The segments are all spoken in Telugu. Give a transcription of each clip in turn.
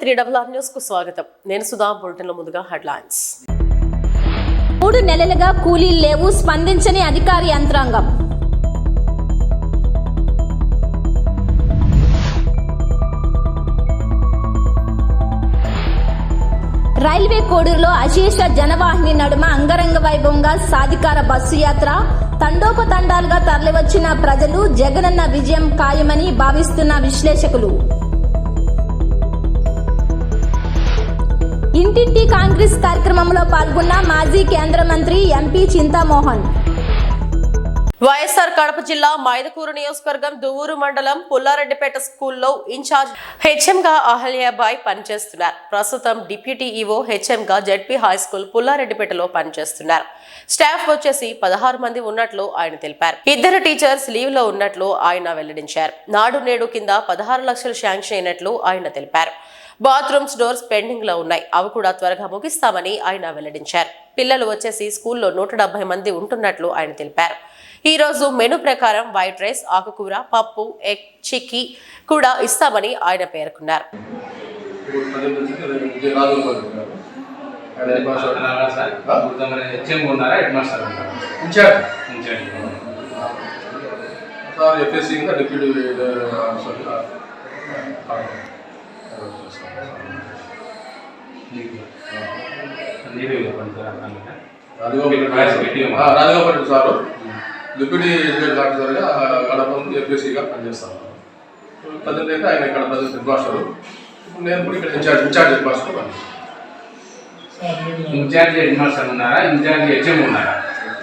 3 న్యూస్ కు స్వాగతం. నేను సుధా. బులెటిన్ లో ముందుగా హెడ్లైన్స్. 3 నెలలుగా కూలీలు లేవు, స్పందించని అధికార యంత్రాంగం. రైల్వే కోడూరులో అశేష జనవాహిని నడుమ అంగరంగ వైభవంగా సాధికార బస్సు యాత్ర. తండోపతండాలుగా తరలివచ్చిన ప్రజలు జగనన్న విజయం ఖాయమని భావిస్తున్న విశ్లేషకులు. ఇంటింటి కాంగ్రెస్ కార్యక్రమంలో పాల్గొన్న మాజీ కేంద్ర మంత్రి ఎంపీ చింతామోహన్. వైఎస్ఆర్ కడప జిల్లా మైదుకూరు నియోజకవర్గం దువ్వూరు మండలం పుల్లారెడ్డిపేట స్కూల్లో ఇన్ఛార్జ్ హెచ్ఎంగా అహల్యాబాయ్ పనిచేస్తున్నారు. ప్రస్తుతం డిప్యూటీ ఈవో హెచ్ఎంగా జెడ్పీ హై స్కూల్ పుల్లారెడ్డిపేటలో పనిచేస్తున్నారు. స్టాఫ్ వచ్చేసి 16 మంది ఉన్నట్లు ఆయన తెలిపారు. 2 టీచర్స్ లీవ్ లో ఉన్నట్లు ఆయన వెల్లడించారు. నాడు నేడు కింద 16 లక్షలు శాంక్షన్ అయినట్లు ఆయన తెలిపారు. బాత్రూమ్స్ డోర్స్ పెండింగ్ లో ఉన్నాయి, అవి కూడా త్వరగా ముగిస్తామని ఆయన వెల్లడించారు. పిల్లలు వచ్చేసి స్కూల్లో 170 మంది ఉంటున్నట్లు ఆయన తెలిపారు. ఈ రోజు మెనూ ప్రకారం వైట్ రైస్, ఆకుకూర, పప్పు, ఎగ్, చిక్కీ కూడా ఇస్తామని ఆయన పేర్కొన్నారు. రాజగోపాల్ సారు డిప్యూటీ ఎడ్యుకేషన్ ఆఫీసర్గా కడప ఎఫ్ఎస్సీగా పనిచేస్తాను. ప్రజెంట్ అయితే ఆయన ఇక్కడ ప్రజెంట్ హెడ్ మాస్టర్. నేను కూడా ఇక్కడ incharge head master incharge head master ఉన్నారా? ఇన్ఛార్జ్ హెచ్ఎం ఉన్నారా?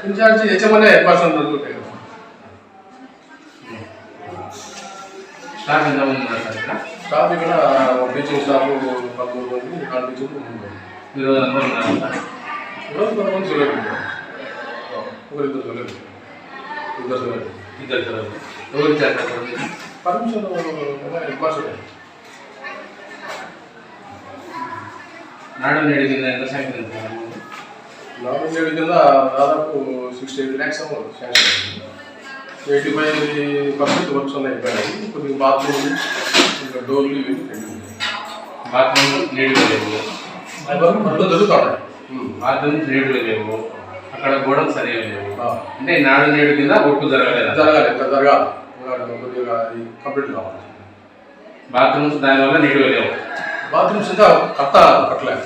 ఇన్ఛార్జ్ హెచ్ఎం అనే హెడ్ మాస్టర్ ఉంటాయి. స్టాఫ్ ఎంతమంది ఉన్నారు సార్ ఇక్కడ? స్టాఫ్ ఇక్కడ టీచింగ్ స్టాఫ్ 13 మంది, నాన్ టీచింగ్ 3 మంది. ఈరోజు అందరూ ఉన్నారు సార్? ఈరోజు కొంతమంది చూడలేదు, ఒకరిద్దరు చూడలేదు, ఇద్దరు చూడలేదు. ఎవరు ఇచ్చారు పర్మిషన్? Head master. నాడు నేడు కింద ఎంత శాంక్షన్? నాడు నేడు కింద దాదాపు 68 lakhs శాంక్షన్ అయింది. 85% వర్క్స్ ఉన్నాయి. కొన్ని బాత్రూమ్, ఇంకా డోర్లు, ఇవి బాత్రూమ్ నీడుగా లేవు, జరుగుతున్నాయి. బాత్రూమ్ నీడుగా లేవు, అక్కడ గోడలు సరిగా లేవు. అంటే నాడు నేడు కింద వర్క్ జరగాలి. జరగాలి, కొద్దిగా కంప్లీట్ కావాలి. బాత్రూమ్స్ దానివల్ల నీడుగా లేవు. బాత్రూమ్స్ ఇంకా కట్టలేదు.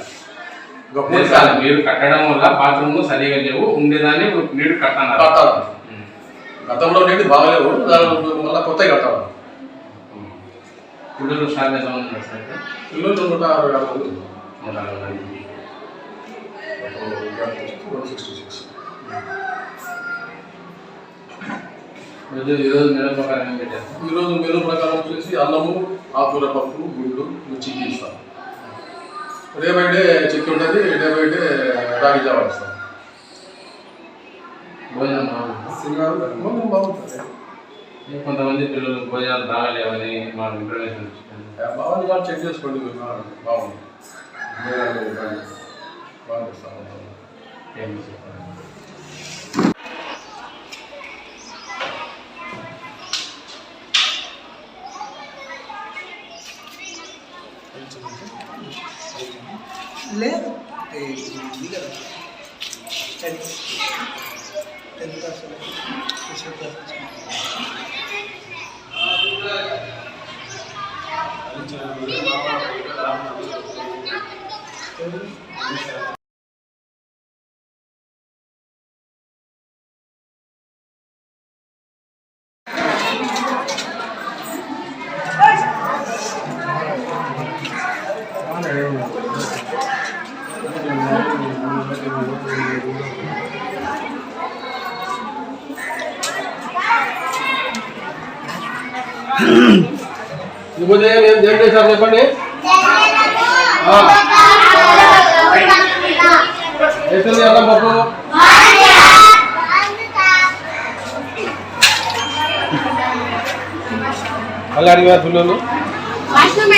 మీరు కట్టడం వల్ల బాత్రూమ్ సరిగా లేవు, ఉండేదాన్ని నీడు కట్టాలి. గతంలో నీటి బాగలేవు, మళ్ళీ కొత్తగా కట్టాలి. పిల్లలు స్టాఫ్ ఎంతమంది ఉన్నారు సార్? పిల్లలు 160 మంది. 166. ఈరోజు మెనూ ప్రకారం ఏం పెట్టారు? ఈరోజు మెనూ ప్రకారం వచ్చేసి అన్నము, ఆకుకూర, పప్పు, గుడ్డు, చిక్కీ ఇస్తాం. డే బై డే చిక్కీ ఉంటుంది, డే బై డే రాగి జావా ఇస్తాం. భోజనం బాగుంటుంది. కొంతమంది పిల్లలు భోజనాలు బాగాలేవని మాకు ఇన్ఫర్మేషన్ వచ్చింది. బాగుంది, వాళ్ళు చెక్ చేసుకోండి. బాగుంది, బాగా ఇస్తాం. లేదు ఏం చేశారు చెప్పండి. ఎట్లుంది అన్నం పప్పు? అలా అడిగారు పిల్లలు. వాష్రూమ్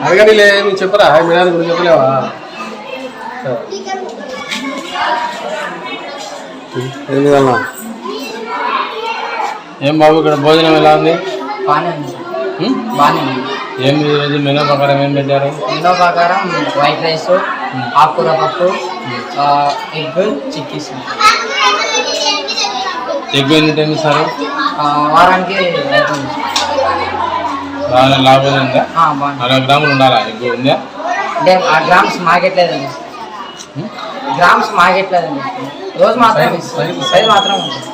అడగనిలే నువ్వు చెప్పరా మీ నాన్న గురించి చెప్పలేవా? ఏం బాబు ఇక్కడ భోజనం ఎలా ఉంది? బాగానే ఉంది సార్. బాగానే ఉంది. ఏం ఈరోజు మెనూ ప్రకారం ఏం పెట్టారు? మెనూ ప్రకారం వైట్ రైస్, ఆకుకూర పప్పు, ఎగ్, చిక్కీస్. ఎగ్ ఎన్ని టైమ్స్ సార్? వారానికి అవుతుంది. బాగా లాభం ఉందా? బాగుంది. 40 గ్రాములు ఉండాలా? ఎగ్ ఉందా? అంటే ఆ గ్రామ్స్ మాకెట్లేదండి. గ్రామ్స్ మాకెట్లేదండి. రోజు మాత్రం సైజ్ మాత్రం ఉంటుంది.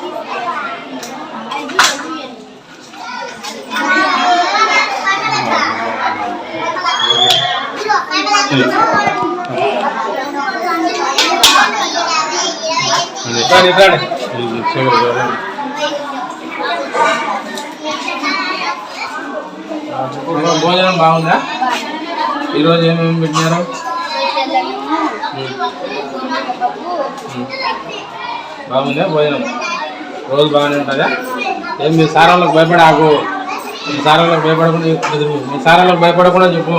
భోజనం బాగుందా? ఈరోజు ఏమేమి పెట్టినారు? బాగుందా భోజనం? రోజు బాగానే ఉంటుందా? ఏం మీ సారాలకు భయపడాకు. మీ సారాలకు భయపడకుండా చెప్పు.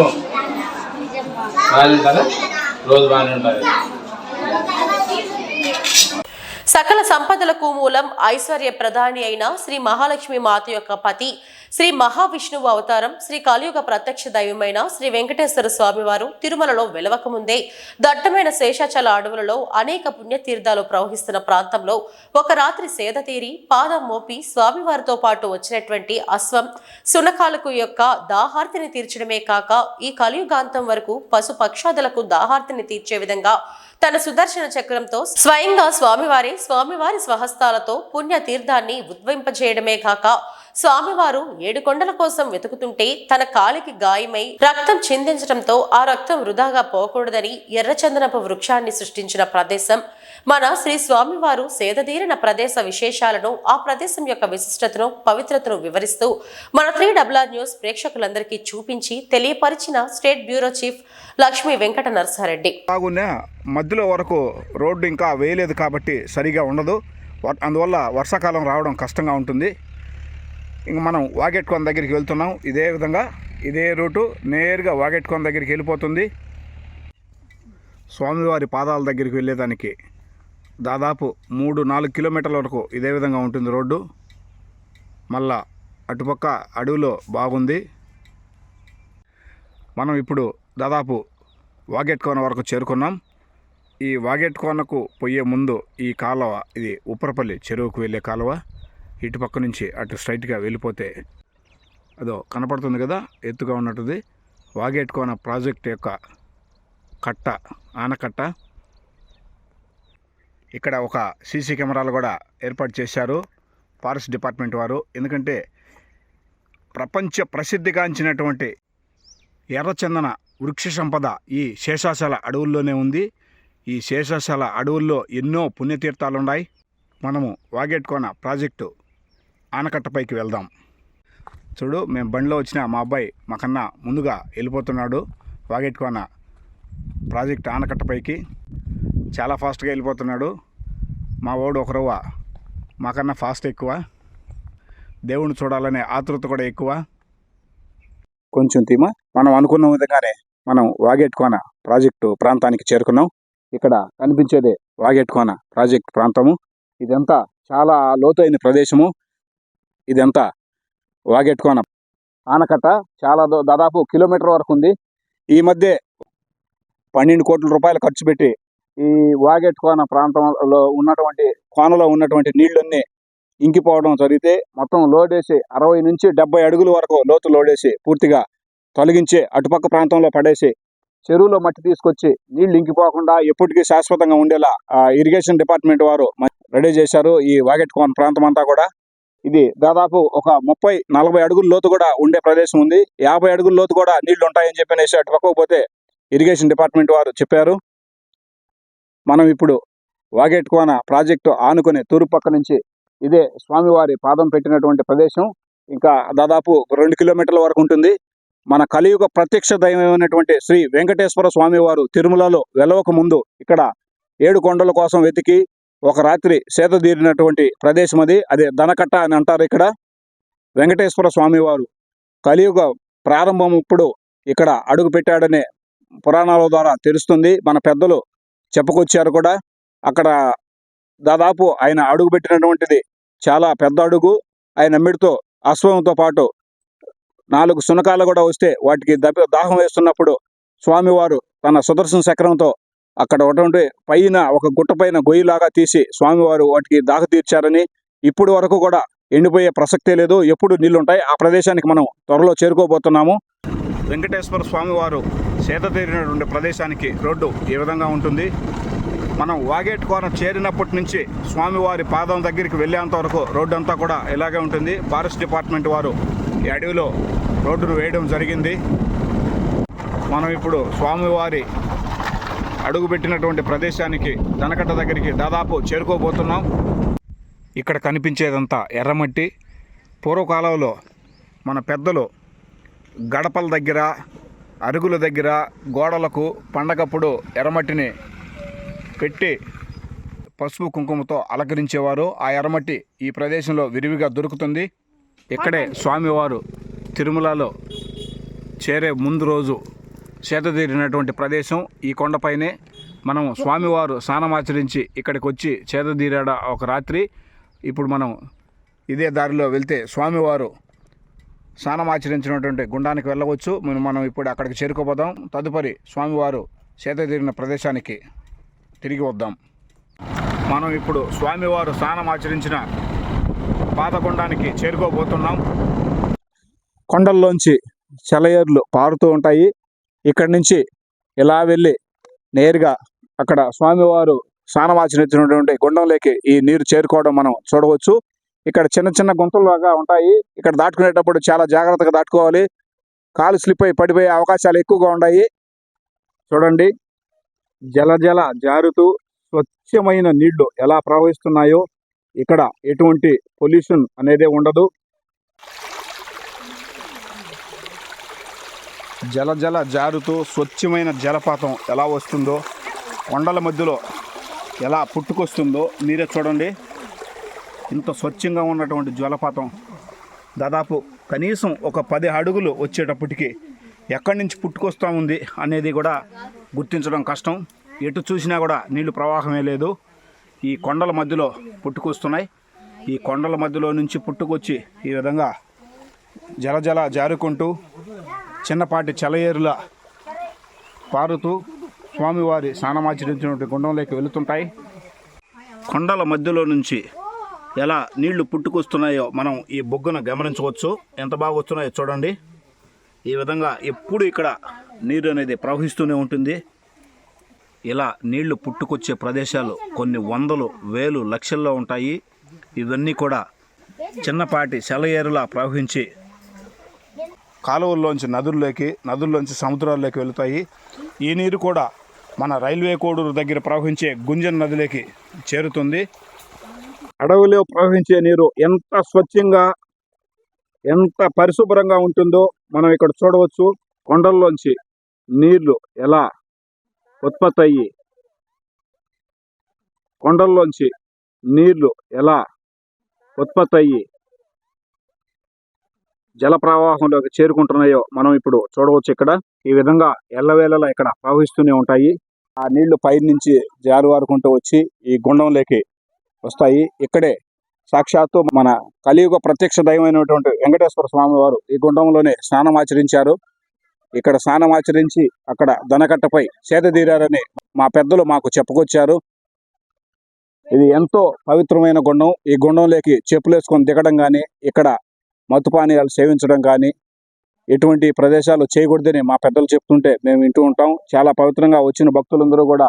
బాగానే ఉంటుందా? రోజు బాగానే ఉంటుంది. సకల సంపదలకు మూలం ఐశ్వర్య ప్రధాని అయిన శ్రీ మహాలక్ష్మి మాత యొక్క పతి శ్రీ మహావిష్ణువు అవతారం శ్రీ కలియుగ ప్రత్యక్ష దైవమైన శ్రీ వెంకటేశ్వర స్వామివారు తిరుమలలో వెలవక ముందే దట్టమైన శేషాచల అడవులలో అనేక పుణ్యతీర్థాలు ప్రవహిస్తున్న ప్రాంతంలో ఒక రాత్రి సేద తీరి పాదం మోపి స్వామివారితో పాటు వచ్చినటువంటి అశ్వం సునకాలకు యొక్క దాహార్తిని తీర్చడమే కాక ఈ కలియుగాంతం వరకు పశు పక్షాదులకు దాహార్తిని తీర్చే విధంగా తన సుదర్శన చక్రంతో స్వయంగా స్వామివారి స్వహస్తాలతో పుణ్య తీర్థాన్ని ఉద్భవింపజేయడమే కాక స్వామివారు 7 కొండల కోసం వెతుకుతుంటే తన కాలికి గాయమై రక్తం చిందించడంతో ఆ రక్తం వృధాగా పోకూడదని ఎర్రచందనపు వృక్షాన్ని సృష్టించిన ప్రదేశం మన శ్రీ స్వామివారు సేదతీరిన ప్రదేశ విశేషాలను ఆ ప్రదేశం యొక్క విశిష్టతను పవిత్రతను వివరిస్తూ మన 3RR న్యూస్ ప్రేక్షకులందరికీ చూపించి తెలియపరిచిన state bureau chief Lakshmi Venkata Narasa Reddy. బాగున్నా మధ్యలో వరకు రోడ్డు ఇంకా వేయలేదు కాబట్టి సరిగా ఉండదు. అందువల్ల వర్షాకాలం రావడం కష్టంగా ఉంటుంది. ఇంక మనం వాగెట్కోన దగ్గరికి వెళ్తున్నాం. ఇదే విధంగా ఇదే రూటు నేరుగా వాగెట్కోన దగ్గరికి వెళ్ళిపోతుంది. స్వామివారి పాదాల దగ్గరికి వెళ్ళేదానికి దాదాపు 3-4 కిలోమీటర్ల వరకు ఇదే విధంగా ఉంటుంది రోడ్డు. మళ్ళా అటుపక్క అడవిలో బాగుంది. మనం ఇప్పుడు దాదాపు వాగెట్కోన వరకు చేరుకున్నాం. ఈ వాగెట్కోనకు పోయే ముందు ఈ కాలువ ఇది ఉప్పరపల్లి చెరువుకు వెళ్ళే కాలువ. ఇటుపక్క నుంచి అటు స్ట్రైట్గా వెళ్ళిపోతే అదో కనపడుతుంది కదా, ఎత్తుగా ఉన్నట్టుది వాగెట్కోన ప్రాజెక్ట్ యొక్క కట్ట, ఆనకట్ట. ఇక్కడ ఒక సీసీ కెమెరాలు కూడా ఏర్పాటు చేశారు ఫారెస్ట్ డిపార్ట్మెంట్ వారు. ఎందుకంటే ప్రపంచ ప్రసిద్ధిగాంచినటువంటి ఎర్రచందన వృక్ష సంపద ఈ శేషాచల అడవుల్లోనే ఉంది. ఈ శేషాచల అడవుల్లో ఎన్నో పుణ్యతీర్థాలు ఉన్నాయి. మనము వాగెట్కోన ప్రాజెక్టు ఆనకట్టపైకి వెళ్దాం. చూడు, మేము బండిలో వచ్చిన మా అబ్బాయి మాకన్నా ముందుగా వెళ్ళిపోతున్నాడు వాగెట్కోన ప్రాజెక్ట్ ఆనకట్టపైకి. చాలా ఫాస్ట్గా వెళ్ళిపోతున్నాడు. మా వాడు ఒక రవ్వ మాకన్నా ఫాస్ట్ ఎక్కువ. దేవుణ్ణి చూడాలనే ఆతృత కూడా ఎక్కువ. కొంచెం తీమ మనం అనుకున్న విధంగానే మనం వాగెట్కోన ప్రాజెక్టు ప్రాంతానికి చేరుకున్నాం. ఇక్కడ కనిపించేదే వాగెట్కోన ప్రాజెక్ట్ ప్రాంతము. ఇదంతా చాలా లోతైన ప్రదేశము. ఇదంతా వాగెట్కోన ఆనకట్ట చాలా దాదాపు కిలోమీటర్ వరకు ఉంది. ఈ మధ్య 12 కోట్ల రూపాయలు ఖర్చు పెట్టి ఈ వాగెట్కోన ప్రాంతంలో ఉన్నటువంటి కోనలో ఉన్నటువంటి నీళ్ళన్నీ ఇంకిపోవడం జరిగితే మొత్తం లోడేసి 60 నుంచి 70 అడుగుల వరకు లోతు లోడేసి పూర్తిగా తొలగించి అటుపక్క ప్రాంతంలో పడేసి చెరువులో మట్టి తీసుకొచ్చి నీళ్లు ఇంకిపోకుండా ఎప్పటికీ శాశ్వతంగా ఉండేలా ఇరిగేషన్ డిపార్ట్మెంట్ వారు రెడీ చేశారు ఈ వాగెట్కోన ప్రాంతం అంతా కూడా. ఇది దాదాపు ఒక 30-40 అడుగుల లోతు కూడా ఉండే ప్రదేశం ఉంది. 50 అడుగుల లోతు కూడా నీళ్లు ఉంటాయని చెప్పనేసి అటు పక్కకు పోతే ఇరిగేషన్ డిపార్ట్మెంట్ వారు చెప్పారు. మనం ఇప్పుడు వాగెట్కోన ప్రాజెక్టు ఆనుకునే తూర్పు పక్క నుంచి ఇదే స్వామివారి పాదం పెట్టినటువంటి ప్రదేశం. ఇంకా దాదాపు 2 కిలోమీటర్ల వరకు ఉంటుంది. మన కలియుగ ప్రత్యక్ష దైవమైనటువంటి శ్రీ వెంకటేశ్వర స్వామివారు తిరుమలలో వెలవక ముందు ఇక్కడ 7 కొండల కోసం వెతికి ఒక రాత్రి సేద తీరినటువంటి ప్రదేశం అది. అదే దనకట్ట అని అంటారు ఇక్కడ. వెంకటేశ్వర స్వామివారు కలియుగ ప్రారంభం ఇప్పుడు ఇక్కడ అడుగు పెట్టాడనే పురాణాల ద్వారా తెలుస్తుంది. మన పెద్దలు చెప్పుకొచ్చారు కూడా. అక్కడ దాదాపు ఆయన అడుగు పెట్టినటువంటిది చాలా పెద్ద అడుగు. ఆయన అమ్మిడితో అశ్వంతో పాటు 4 శునకాలు కూడా వస్తే వాటికి దాహం వేస్తున్నప్పుడు స్వామివారు తన సుదర్శన చక్రంతో అక్కడ ఉన్నటువంటి పైన ఒక గుట్ట పైన గొయ్యిలాగా తీసి స్వామివారు వాటికి దాహ తీర్చారని, ఇప్పుడు వరకు కూడా ఎండిపోయే ప్రసక్తే లేదు. ఎప్పుడు నీళ్లుంటాయి. ఆ ప్రదేశానికి మనం త్వరలో చేరుకోబోతున్నాము. వెంకటేశ్వర స్వామివారు సేద తీరినటువంటి ప్రదేశానికి రోడ్డు ఈ విధంగా ఉంటుంది. మనం వాగేట్ కోన చేరినప్పటి నుంచి స్వామివారి పాదం దగ్గరికి వెళ్ళేంత వరకు రోడ్డు అంతా కూడా ఇలాగే ఉంటుంది. ఫారెస్ట్ డిపార్ట్మెంట్ వారు ఈ అడవిలో రోడ్డును వేయడం జరిగింది. మనం ఇప్పుడు స్వామివారి అడుగుపెట్టినటువంటి ప్రదేశానికి దనకట్ట దగ్గరికి దాదాపు చేరుకోబోతున్నాం. ఇక్కడ కనిపించేదంతా ఎర్రమట్టి. పూర్వకాలంలో మన పెద్దలు గడపల దగ్గర, అరుగుల దగ్గర, గోడలకు పండగప్పుడు ఎర్రమట్టిని పెట్టి పసుపు కుంకుమతో అలంకరించేవారు. ఆ ఎర్రమట్టి ఈ ప్రదేశంలో విరివిగా దొరుకుతుంది. ఇక్కడే స్వామివారు తిరుమలలో చేరే ముందు రోజు చేతదీరినటువంటి ప్రదేశం ఈ కొండపైనే. మనం స్వామివారు స్నానమాచరించి ఇక్కడికి వచ్చి చేతదీరాడ ఒక రాత్రి. ఇప్పుడు మనం ఇదే దారిలో వెళ్తే స్వామివారు స్నానమాచరించినటువంటి గుండానికి వెళ్ళవచ్చు. మనం ఇప్పుడు అక్కడికి చేరుకోపోదాం. తదుపరి స్వామివారు చేతదీరిన ప్రదేశానికి తిరిగి వద్దాం. మనం ఇప్పుడు స్వామివారు స్నానమాచరించిన పాదగుండానికి చేరుకోబోతున్నాం. కొండల్లోంచి సెలయేర్లు పారుతూ ఉంటాయి. ఇక్కడి నుంచి ఇలా వెళ్ళి నేరుగా అక్కడ స్వామివారు స్నానమాచరించినటువంటి గుండంలోకి ఈ నీరు చేరుకోవడం మనం చూడవచ్చు. ఇక్కడ చిన్న చిన్న గుంతలుగా ఉంటాయి. ఇక్కడ దాటుకునేటప్పుడు చాలా జాగ్రత్తగా దాటుకోవాలి. కాలు స్లిప్ అయి పడిపోయే అవకాశాలు ఎక్కువగా ఉన్నాయి. చూడండి, జల జారుతూ స్వచ్ఛమైన నీళ్లు ఎలా ప్రవహిస్తున్నాయో. ఇక్కడ ఎటువంటి పొల్యూషన్ అనేది ఉండదు. జల జారుతూ స్వచ్ఛమైన జలపాతం ఎలా వస్తుందో, కొండల మధ్యలో ఎలా పుట్టుకొస్తుందో మీరే చూడండి. ఇంత స్వచ్ఛంగా ఉన్నటువంటి జలపాతం దాదాపు కనీసం ఒక 10 అడుగులు వచ్చేటప్పటికి ఎక్కడి నుంచి పుట్టుకొస్తూ ఉంది అనేది కూడా గుర్తించడం కష్టం. ఎటు చూసినా కూడా నీళ్లు ప్రవాహమే లేదు. ఈ కొండల మధ్యలో పుట్టుకొస్తున్నాయి. ఈ కొండల మధ్యలో నుంచి పుట్టుకొచ్చి ఈ విధంగా జల జారుకుంటూ చిన్నపాటి చలయేరుల పారుతూ స్వామివారి స్నానమాచరించినటువంటి గుండంలోకి వెళుతుంటాయి. కొండల మధ్యలో నుంచి ఎలా నీళ్లు పుట్టుకొస్తున్నాయో మనం ఈ బొగ్గును గమనించవచ్చు. ఎంత బాగా వస్తున్నాయో చూడండి. ఈ విధంగా ఎప్పుడు ఇక్కడ నీరు అనేది ప్రవహిస్తూనే ఉంటుంది. ఇలా నీళ్లు పుట్టుకొచ్చే ప్రదేశాలు కొన్ని వందలు, వేలు, లక్షల్లో ఉంటాయి. ఇవన్నీ కూడా చిన్నపాటి సెలయేరులా ప్రవహించి కాలువల్లోంచి నదుల్లోంచి సముద్రాల్లోకి వెళుతాయి. ఈ నీరు కూడా మన రైల్వే కోడూరు దగ్గర ప్రవహించే గుంజన్ నదిలోకి చేరుతుంది. అడవిలో ప్రవహించే నీరు ఎంత స్వచ్ఛంగా, ఎంత పరిశుభ్రంగా ఉంటుందో మనం ఇక్కడ చూడవచ్చు. కొండల్లోంచి నీళ్లు ఎలా ఉత్పత్తి అయ్యి జల ప్రవాహంలోకి చేరుకుంటున్నాయో మనం ఇప్పుడు చూడవచ్చు. ఇక్కడ ఈ విధంగా ఎల్లవేళలా ఇక్కడ ప్రవహిస్తూనే ఉంటాయి. ఆ నీళ్లు పై నుంచి జారువారుకుంటూ వచ్చి ఈ గుండంలోకి వస్తాయి. ఇక్కడే సాక్షాత్తు మన కలియుగ ప్రత్యక్ష దైవమైనటువంటి వెంకటేశ్వర స్వామి వారు ఈ గుండంలోనే స్నానమాచరించారు. ఇక్కడ స్నానమాచరించి అక్కడ దనకట్టపై సేదతీరారని మా పెద్దలు మాకు చెప్పుకొచ్చారు. ఇది ఎంతో పవిత్రమైన గుండం. ఈ గుండంలోకి చెప్పులేసుకొని దిగడం కానీ, ఇక్కడ మత్తుపానీయాలు సేవించడం కానీ ఎటువంటి ప్రదేశాలు చేయకూడదని మా పెద్దలు చెప్తుంటే మేము వింటూ ఉంటాం. చాలా పవిత్రంగా వచ్చిన భక్తులందరూ కూడా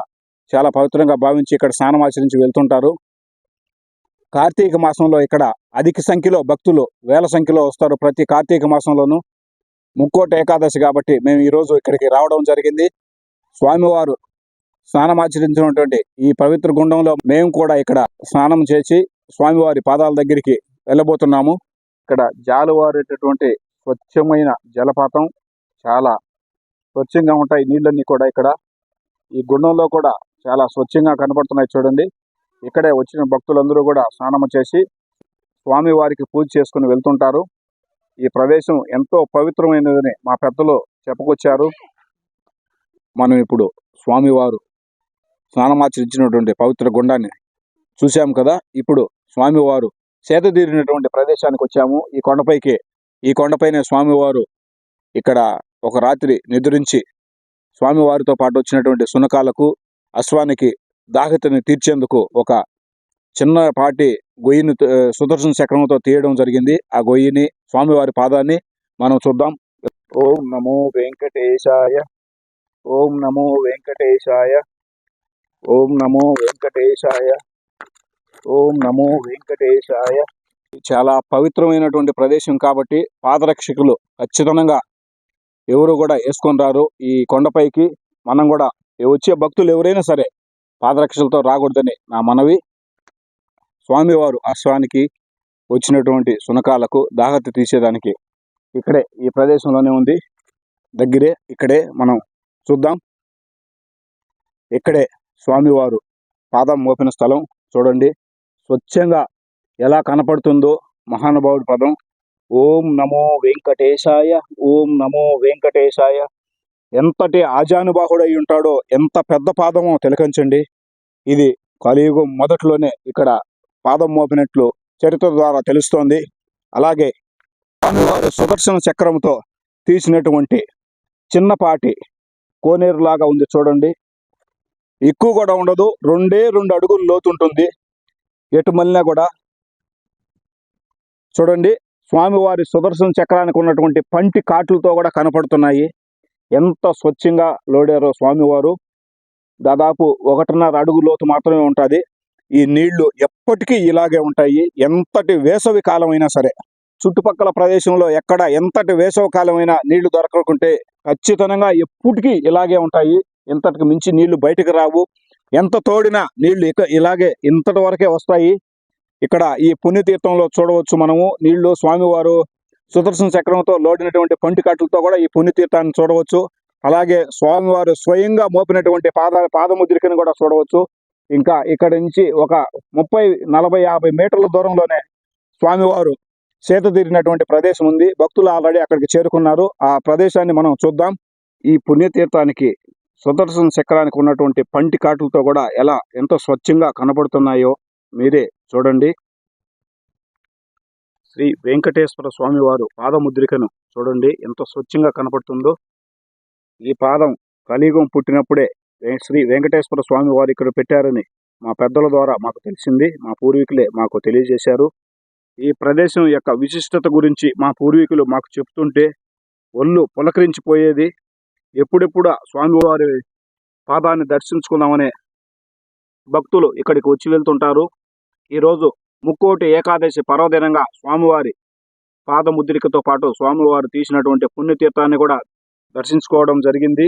చాలా పవిత్రంగా భావించి ఇక్కడ స్నానమాచరించి వెళ్తుంటారు. కార్తీక మాసంలో ఇక్కడ అధిక సంఖ్యలో భక్తులు వేల సంఖ్యలో వస్తారు. ప్రతి కార్తీక మాసంలోనూ ముక్కోటి ఏకాదశి కాబట్టి మేము ఈరోజు ఇక్కడికి రావడం జరిగింది. స్వామివారు స్నానమాచరించినటువంటి ఈ పవిత్ర గుండంలో మేము కూడా ఇక్కడ స్నానం చేసి స్వామివారి పాదాల దగ్గరికి వెళ్ళబోతున్నాము. ఇక్కడ జాలువారేటటువంటి స్వచ్ఛమైన జలపాతం, చాలా స్వచ్ఛంగా ఉంటాయి నీళ్ళన్నీ కూడా. ఇక్కడ ఈ గుండంలో కూడా చాలా స్వచ్ఛంగా కనబడుతున్నాయి చూడండి. ఇక్కడే వచ్చిన భక్తులందరూ కూడా స్నానం చేసి స్వామివారికి పూజ చేసుకుని వెళ్తుంటారు. ఈ ప్రదేశం ఎంతో పవిత్రమైనదని మా పెద్దలు చెప్పుకొచ్చారు. మనం ఇప్పుడు స్వామివారు స్నానమాచరించినటువంటి పవిత్ర గుండాన్ని చూశాం కదా. ఇప్పుడు స్వామివారు సేదతీరినటువంటి ప్రదేశానికి వచ్చాము. ఈ కొండపైనే స్వామివారు ఇక్కడ ఒక రాత్రి నిద్రించి స్వామివారితో పాటు వచ్చినటువంటి శునకాలకు, అశ్వానికి దాహతని తీర్చేందుకు ఒక చిన్నపాటి గొయ్యిని సుదర్శన చక్రంతో తీయడం జరిగింది. ఆ గొయ్యిని, స్వామివారి పాదాన్ని మనం చూద్దాం. ఓం నమో వెంకటేశాయ, ఓం నమో వెంకటేశాయ, ఓం నమో వెంకటేశాయ, ఓం నమో వెంకటేశాయ. చాలా పవిత్రమైనటువంటి ప్రదేశం కాబట్టి పాదరక్షకులు ఖచ్చితంగా ఎవరు కూడా వేసుకొని రారు. ఈ కొండపైకి మనం కూడా వచ్చే భక్తులు ఎవరైనా సరే పాదరక్షలతో రాకూడదని నా మనవి. స్వామివారు అశ్వానికి, వచ్చినటువంటి శునకాలకు దాహత తీసేదానికి ఇక్కడే ఈ ప్రదేశంలోనే ఉంది. దగ్గరే ఇక్కడే మనం చూద్దాం. ఇక్కడే స్వామివారు పాదం మోపిన స్థలం చూడండి. స్వచ్ఛంగా ఎలా కనపడుతుందో మహానుభావుడి పదం. ఓం నమో వెంకటేశాయ, ఓం నమో వెంకటేశాయ. ఎంతటి ఆజానుబాహుడై ఉంటాడో, ఎంత పెద్ద పాదమో తిలకించండి. ఇది కలియుగం మొదట్లోనే ఇక్కడ పాదం మోపినట్లు చరిత్ర ద్వారా తెలుస్తోంది. అలాగే స్వామివారు సుదర్శన చక్రంతో తీసినటువంటి చిన్నపాటి కోనేరులాగా ఉంది చూడండి. ఎక్కువ కూడా ఉండదు, 2 అడుగులు లోతుంటుంది. ఎటు మళ్ళినా కూడా చూడండి. స్వామివారి సుదర్శన చక్రానికి ఉన్నటువంటి పంటి కాట్లతో కూడా కనపడుతున్నాయి. ఎంత స్వచ్ఛంగా లోడారో స్వామివారు. దాదాపు 1.5 అడుగు లోతు మాత్రమే ఉంటుంది. ఈ నీళ్లు ఎప్పటికీ ఇలాగే ఉంటాయి, ఎంతటి వేసవి కాలమైనా సరే. చుట్టుపక్కల ప్రదేశంలో ఎక్కడ ఎంతటి వేసవి కాలమైనా నీళ్లు దొరకకుంటే ఖచ్చితంగా ఎప్పటికీ ఇలాగే ఉంటాయి. ఇంతటికి మించి నీళ్లు బయటకు రావు. ఎంత తోడినా నీళ్లు ఇలాగే ఇంతటి వరకే వస్తాయి. ఇక్కడ ఈ పుణ్యతీర్థంలో చూడవచ్చు మనము నీళ్లు. స్వామివారు సుదర్శన చక్రంతో లోడినటువంటి పంటికాట్లతో కూడా ఈ పుణ్యతీర్థాన్ని చూడవచ్చు. అలాగే స్వామివారు స్వయంగా మోపినటువంటి పాదముద్రికను కూడా చూడవచ్చు. ఇంకా ఇక్కడ నుంచి ఒక 30, 40, 50 మీటర్ల దూరంలోనే స్వామివారు సేదతీరినటువంటి ప్రదేశం ఉంది. భక్తులు ఆల్రెడీ అక్కడికి చేరుకున్నారు. ఆ ప్రదేశాన్ని మనం చూద్దాం. ఈ పుణ్యతీర్థానికి సుదర్శన చక్రానికి ఉన్నటువంటి పంటి కాటులతో కూడా ఎంత స్వచ్ఛంగా కనబడుతున్నాయో మీరే చూడండి. శ్రీ వెంకటేశ్వర స్వామివారు పాదముద్రికను చూడండి ఎంత స్వచ్ఛంగా కనపడుతుందో. ఈ పాదం కలియుగం పుట్టినప్పుడే శ్రీ వెంకటేశ్వర స్వామి వారు ఇక్కడ పెట్టారని మా పెద్దల ద్వారా మాకు తెలిసింది. మా పూర్వీకులే మాకు తెలియజేశారు. ఈ ప్రదేశం యొక్క విశిష్టత గురించి మా పూర్వీకులు మాకు చెప్తుంటే ఒళ్ళు పులకరించిపోయేది. ఎప్పుడెప్పుడు స్వామివారి పాదాన్ని దర్శించుకుందామనే భక్తులు ఇక్కడికి వచ్చి వెళ్తుంటారు. ఈరోజు ముక్కోటి ఏకాదశి పర్వదినంగా స్వామివారి పాదముద్రికతో పాటు స్వామివారు తీసినటువంటి పుణ్యతీర్థాన్ని కూడా దర్శించుకోవడం జరిగింది.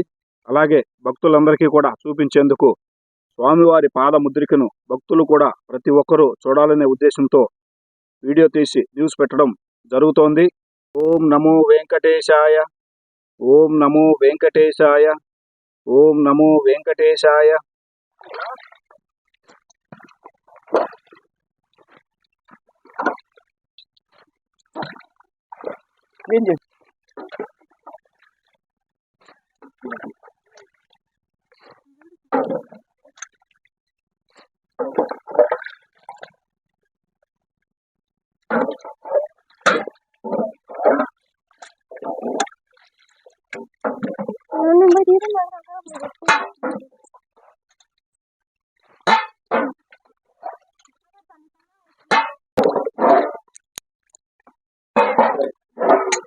అలాగే భక్తులందరికీ కూడా చూపించేందుకు స్వామివారి పాదముద్రికను భక్తులు కూడా ప్రతి ఒక్కరూ చూడాలనే ఉద్దేశంతో వీడియో తీసి న్యూస్ పెట్టడం జరుగుతోంది. ఓం నమో వెంకటేశాయ, ఓం నమో వెంకటేశాయ, ఓం నమో వెంకటేశాయ. ఏం చేసి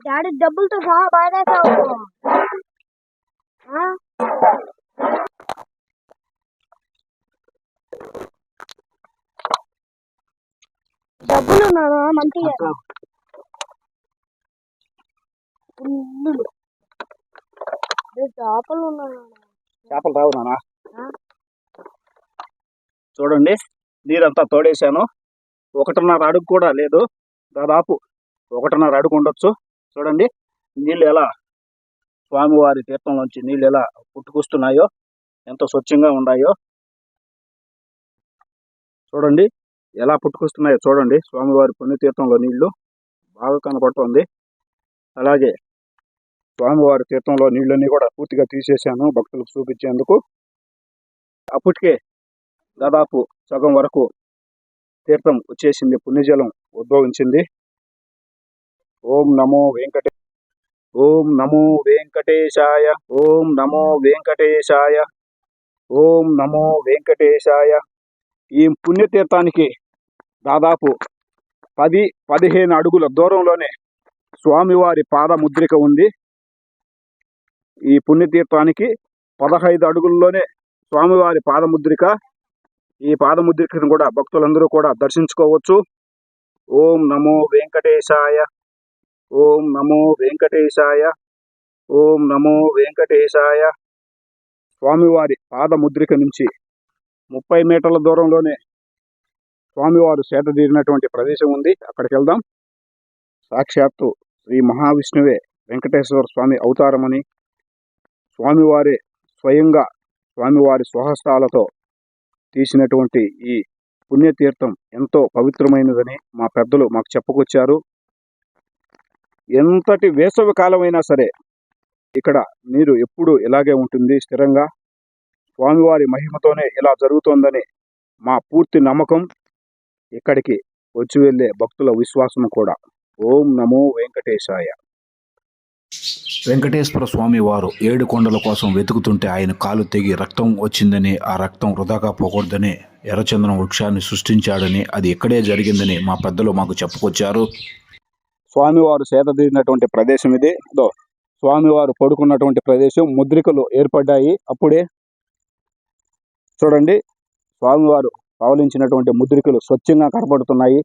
డాడీ డబ్బులతో సహా బాధేసావు. డబ్బులు మంచిగా చేపలు చేపలు రావు నానా. చూడండి నీరంతా తోడేశాను. 1.5 అడుగు కూడా లేదు, దాదాపు 1.5 అడుగు ఉండొచ్చు. చూడండి నీళ్ళు ఎలా స్వామివారి తీర్థంలోంచి నీళ్ళు ఎలా పుట్టుకొస్తున్నాయో, ఎంత స్వచ్ఛంగా ఉన్నాయో చూడండి. ఎలా పుట్టుకొస్తున్నాయో చూడండి. స్వామివారి పుణ్యతీర్థంలో నీళ్లు బాగా కనపడుతుంది. అలాగే స్వామివారి తీర్థంలో నీళ్ళన్నీ కూడా పూర్తిగా తీసేశాను భక్తులకు చూపించేందుకు. అప్పటికే దాదాపు సగం వరకు తీర్థం వచ్చేసింది, పుణ్యజలం ఉద్భవించింది. ఓం నమో వెంకటే ఓం నమో వెంకటేశాయ ఓం నమో వెంకటేశాయ ఓం నమో వెంకటేశాయ. ఈ పుణ్యతీర్థానికి దాదాపు 10-15 అడుగుల దూరంలోనే స్వామివారి పాదముద్రిక ఉంది. ఈ పుణ్యతీర్థానికి 15 అడుగుల్లోనే స్వామివారి పాదముద్రిక. ఈ పాదముద్రికను కూడా భక్తులందరూ కూడా దర్శించుకోవచ్చు. ఓం నమో వెంకటేశాయ ఓం నమో వెంకటేశాయ ఓం నమో వెంకటేశాయ. స్వామివారి పాదముద్రిక నుంచి 30 మీటర్ల దూరంలోనే స్వామివారు సేదతీరినటువంటి ప్రదేశం ఉంది. అక్కడికి వెళ్దాం. సాక్షాత్తు శ్రీ మహావిష్ణువే వెంకటేశ్వర స్వామి అవతారమని, స్వామివారే స్వయంగా స్వామివారి స్వహస్తాలతో తీసినటువంటి ఈ పుణ్యతీర్థం ఎంతో పవిత్రమైనదని మా పెద్దలు మాకు చెప్పుకొచ్చారు. ఎంతటి వేసవి కాలమైనా సరే ఇక్కడ నీరు ఎప్పుడూ ఇలాగే ఉంటుంది స్థిరంగా. స్వామివారి మహిమతోనే ఇలా జరుగుతోందని మా పూర్తి నమ్మకం, ఇక్కడికి వచ్చి వెళ్ళే భక్తుల విశ్వాసం కూడా. ఓం నమో వెంకటేశాయ. వెంకటేశ్వర స్వామి వారు 7 కొండల కోసం వెతుకుతుంటే ఆయన కాలు తెగి రక్తం వచ్చిందని, ఆ రక్తం వృధాగా పోకూడదని ఎర్రచందనం వృక్షాన్ని సృష్టించాడని, అది ఇక్కడే జరిగిందని మా పెద్దలు మాకు చెప్పుకొచ్చారు. స్వామివారు సేదతీరినటువంటి ప్రదేశం ఇది. స్వామివారు పడుకున్నటువంటి ప్రదేశం, ముద్రికలు ఏర్పడ్డాయి అప్పుడే. చూడండి, స్వామివారు పవలించినటువంటి ముద్రికలు స్వచ్ఛంగా కనపడుతున్నాయి.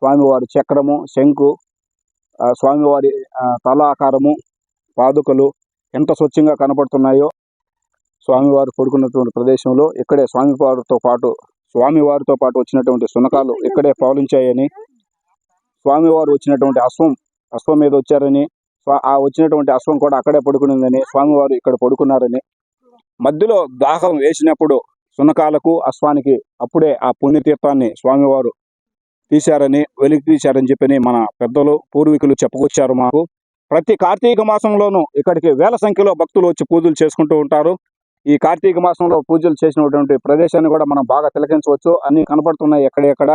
స్వామివారి చక్రము, శంకు, స్వామివారి తల ఆకారము, పాదుకలు ఎంత స్వచ్ఛంగా కనపడుతున్నాయో. స్వామివారు పడుకున్నటువంటి ప్రదేశంలో ఇక్కడే స్వామివారితో పాటు వచ్చినటువంటి శునకాలు ఇక్కడే పవలించాయని, స్వామివారు వచ్చినటువంటి అశ్వం మీద వచ్చారని, ఆ వచ్చినటువంటి అశ్వం కూడా అక్కడే పడుకునిందని, స్వామివారు ఇక్కడ పడుకున్నారని, మధ్యలో దాహం వేసినప్పుడు శునకాలకు అశ్వానికి అప్పుడే ఆ పుణ్యతీర్థాన్ని స్వామివారు వెలికి తీశారని చెప్పని మన పెద్దలు పూర్వీకులు చెప్పుకొచ్చారు మాకు. ప్రతి కార్తీక మాసంలోనూ ఇక్కడికి వేల సంఖ్యలో భక్తులు వచ్చి పూజలు చేసుకుంటూ ఉంటారు. ఈ కార్తీక మాసంలో పూజలు చేసినటువంటి ప్రదేశాన్ని కూడా మనం బాగా తిలకించవచ్చు. అన్ని కనపడుతున్నాయి ఎక్కడెక్కడ.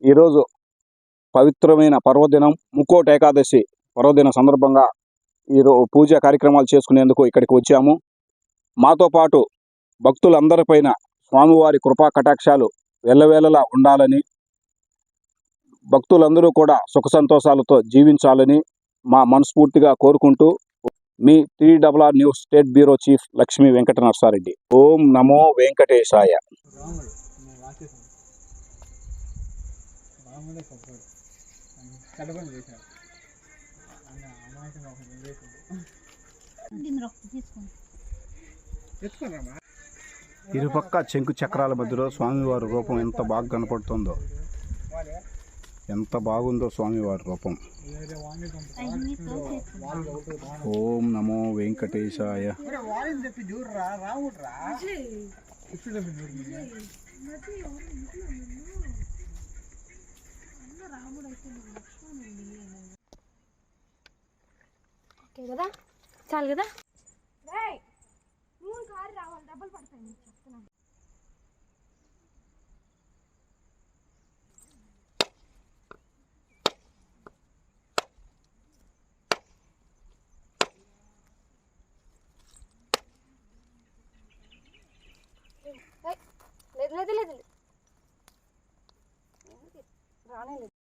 ఈరోజు పవిత్రమైన పర్వదినం, ముక్కోటి ఏకాదశి పర్వదిన సందర్భంగా ఈరోజు పూజా కార్యక్రమాలు చేసుకునేందుకు ఇక్కడికి వచ్చాము. మాతో పాటు భక్తులందరిపైన స్వామివారి కృపా కటాక్షాలు ఎల్లవేళలా ఉండాలని, భక్తులందరూ కూడా సుఖ సంతోషాలతో జీవించాలని మా మనస్ఫూర్తిగా కోరుకుంటూ, మీ 3RR news state bureau chief Lakshmi Venkata Narasareddy. ఓం నమో వెంకటేశాయ. ఇరుపక్క శంకు చక్రాల మధ్యలో స్వామివారి రూపం ఎంత బాగా కనపడుతుందో, ఎంత బాగుందో స్వామివారి రూపం. ఓం నమో వెంకటేశాయ. ఓకే కదా, చాలు కదా. నువ్వు కారు రావాలి, డబ్బులు పడతాయి చెప్తున్నాను. లేదు లేదు లేదు రానే లేదు.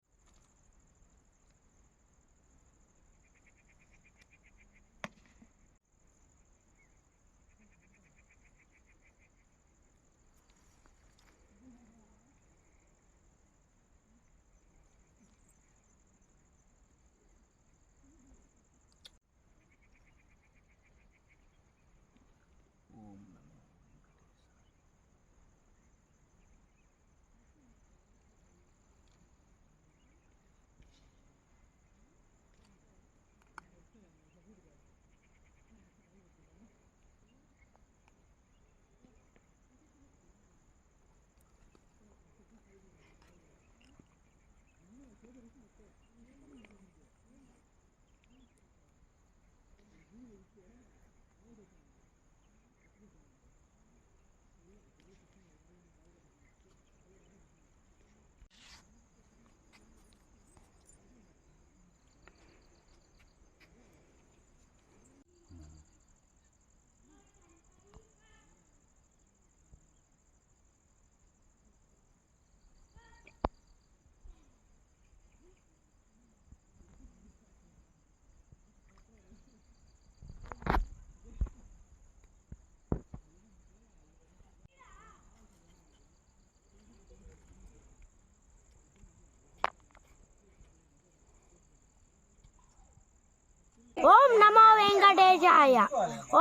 ఓం నమో వెంకటేశాయ.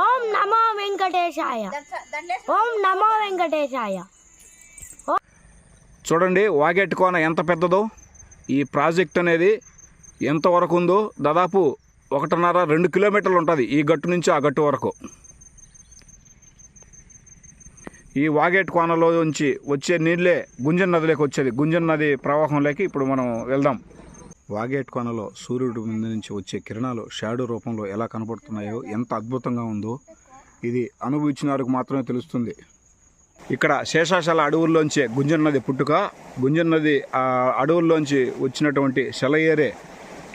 ఓం నమో వెంకటేశాయ. ఓం నమో వెంకటేశాయ. చూడండి వాగేట్ కోన ఎంత పెద్దదో. ఈ ప్రాజెక్ట్ అనేది ఎంతవరకు ఉందో దాదాపు 1.5-2 కిలోమీటర్లు ఉంటుంది ఈ గట్టు నుంచి ఆ గట్టు వరకు. ఈ వాగేట్ కోనలో నుంచి వచ్చే నీళ్ళే గుంజన్ నదిలోకి వచ్చేది. గుంజన్ నది ప్రవాహంలోకి ఇప్పుడు మనం వెళ్దాం. వాగేట్ కోనలో సూర్యుడి మీద నుంచి వచ్చే కిరణాలు షాడో రూపంలో ఎలా కనపడుతున్నాయో, ఎంత అద్భుతంగా ఉందో ఇది అనుభవించిన వారికి మాత్రమే తెలుస్తుంది. ఇక్కడ శేషాచల అడవుల్లోంచి గుంజన్ నది పుట్టుక. గుంజన్ నది ఆ అడవుల్లోంచి వచ్చినటువంటి సెలయేరే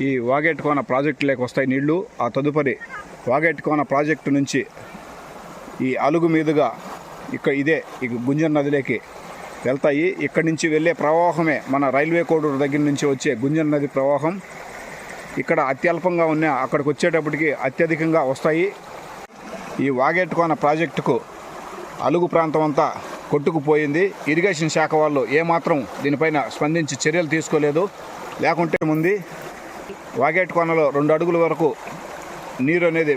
ఈ వాగేట్ కోన ప్రాజెక్టులోకి వస్తాయి నీళ్లు. ఆ తదుపరి వాగేట్ కోన ప్రాజెక్టు నుంచి ఈ అలుగు మీదుగా ఇదే గుంజన్ నదిలోకి వెళ్తాయి. ఇక్కడి నుంచి వెళ్ళే ప్రవాహమే మన రైల్వే కోడూరు దగ్గర నుంచి వచ్చే గుంజన్ నది ప్రవాహం. ఇక్కడ అత్యల్పంగా ఉన్న అక్కడికి వచ్చేటప్పటికి అత్యధికంగా వస్తాయి. ఈ వాగేట్ కోన ప్రాజెక్టుకు అలుగు ప్రాంతం అంతా కొట్టుకుపోయింది. ఇరిగేషన్ శాఖ వాళ్ళు ఏమాత్రం దీనిపైన స్పందించి చర్యలు తీసుకోలేదు. లేకుంటే ముందు వాగేట్ కోనలో 2 అడుగుల వరకు నీరు అనేది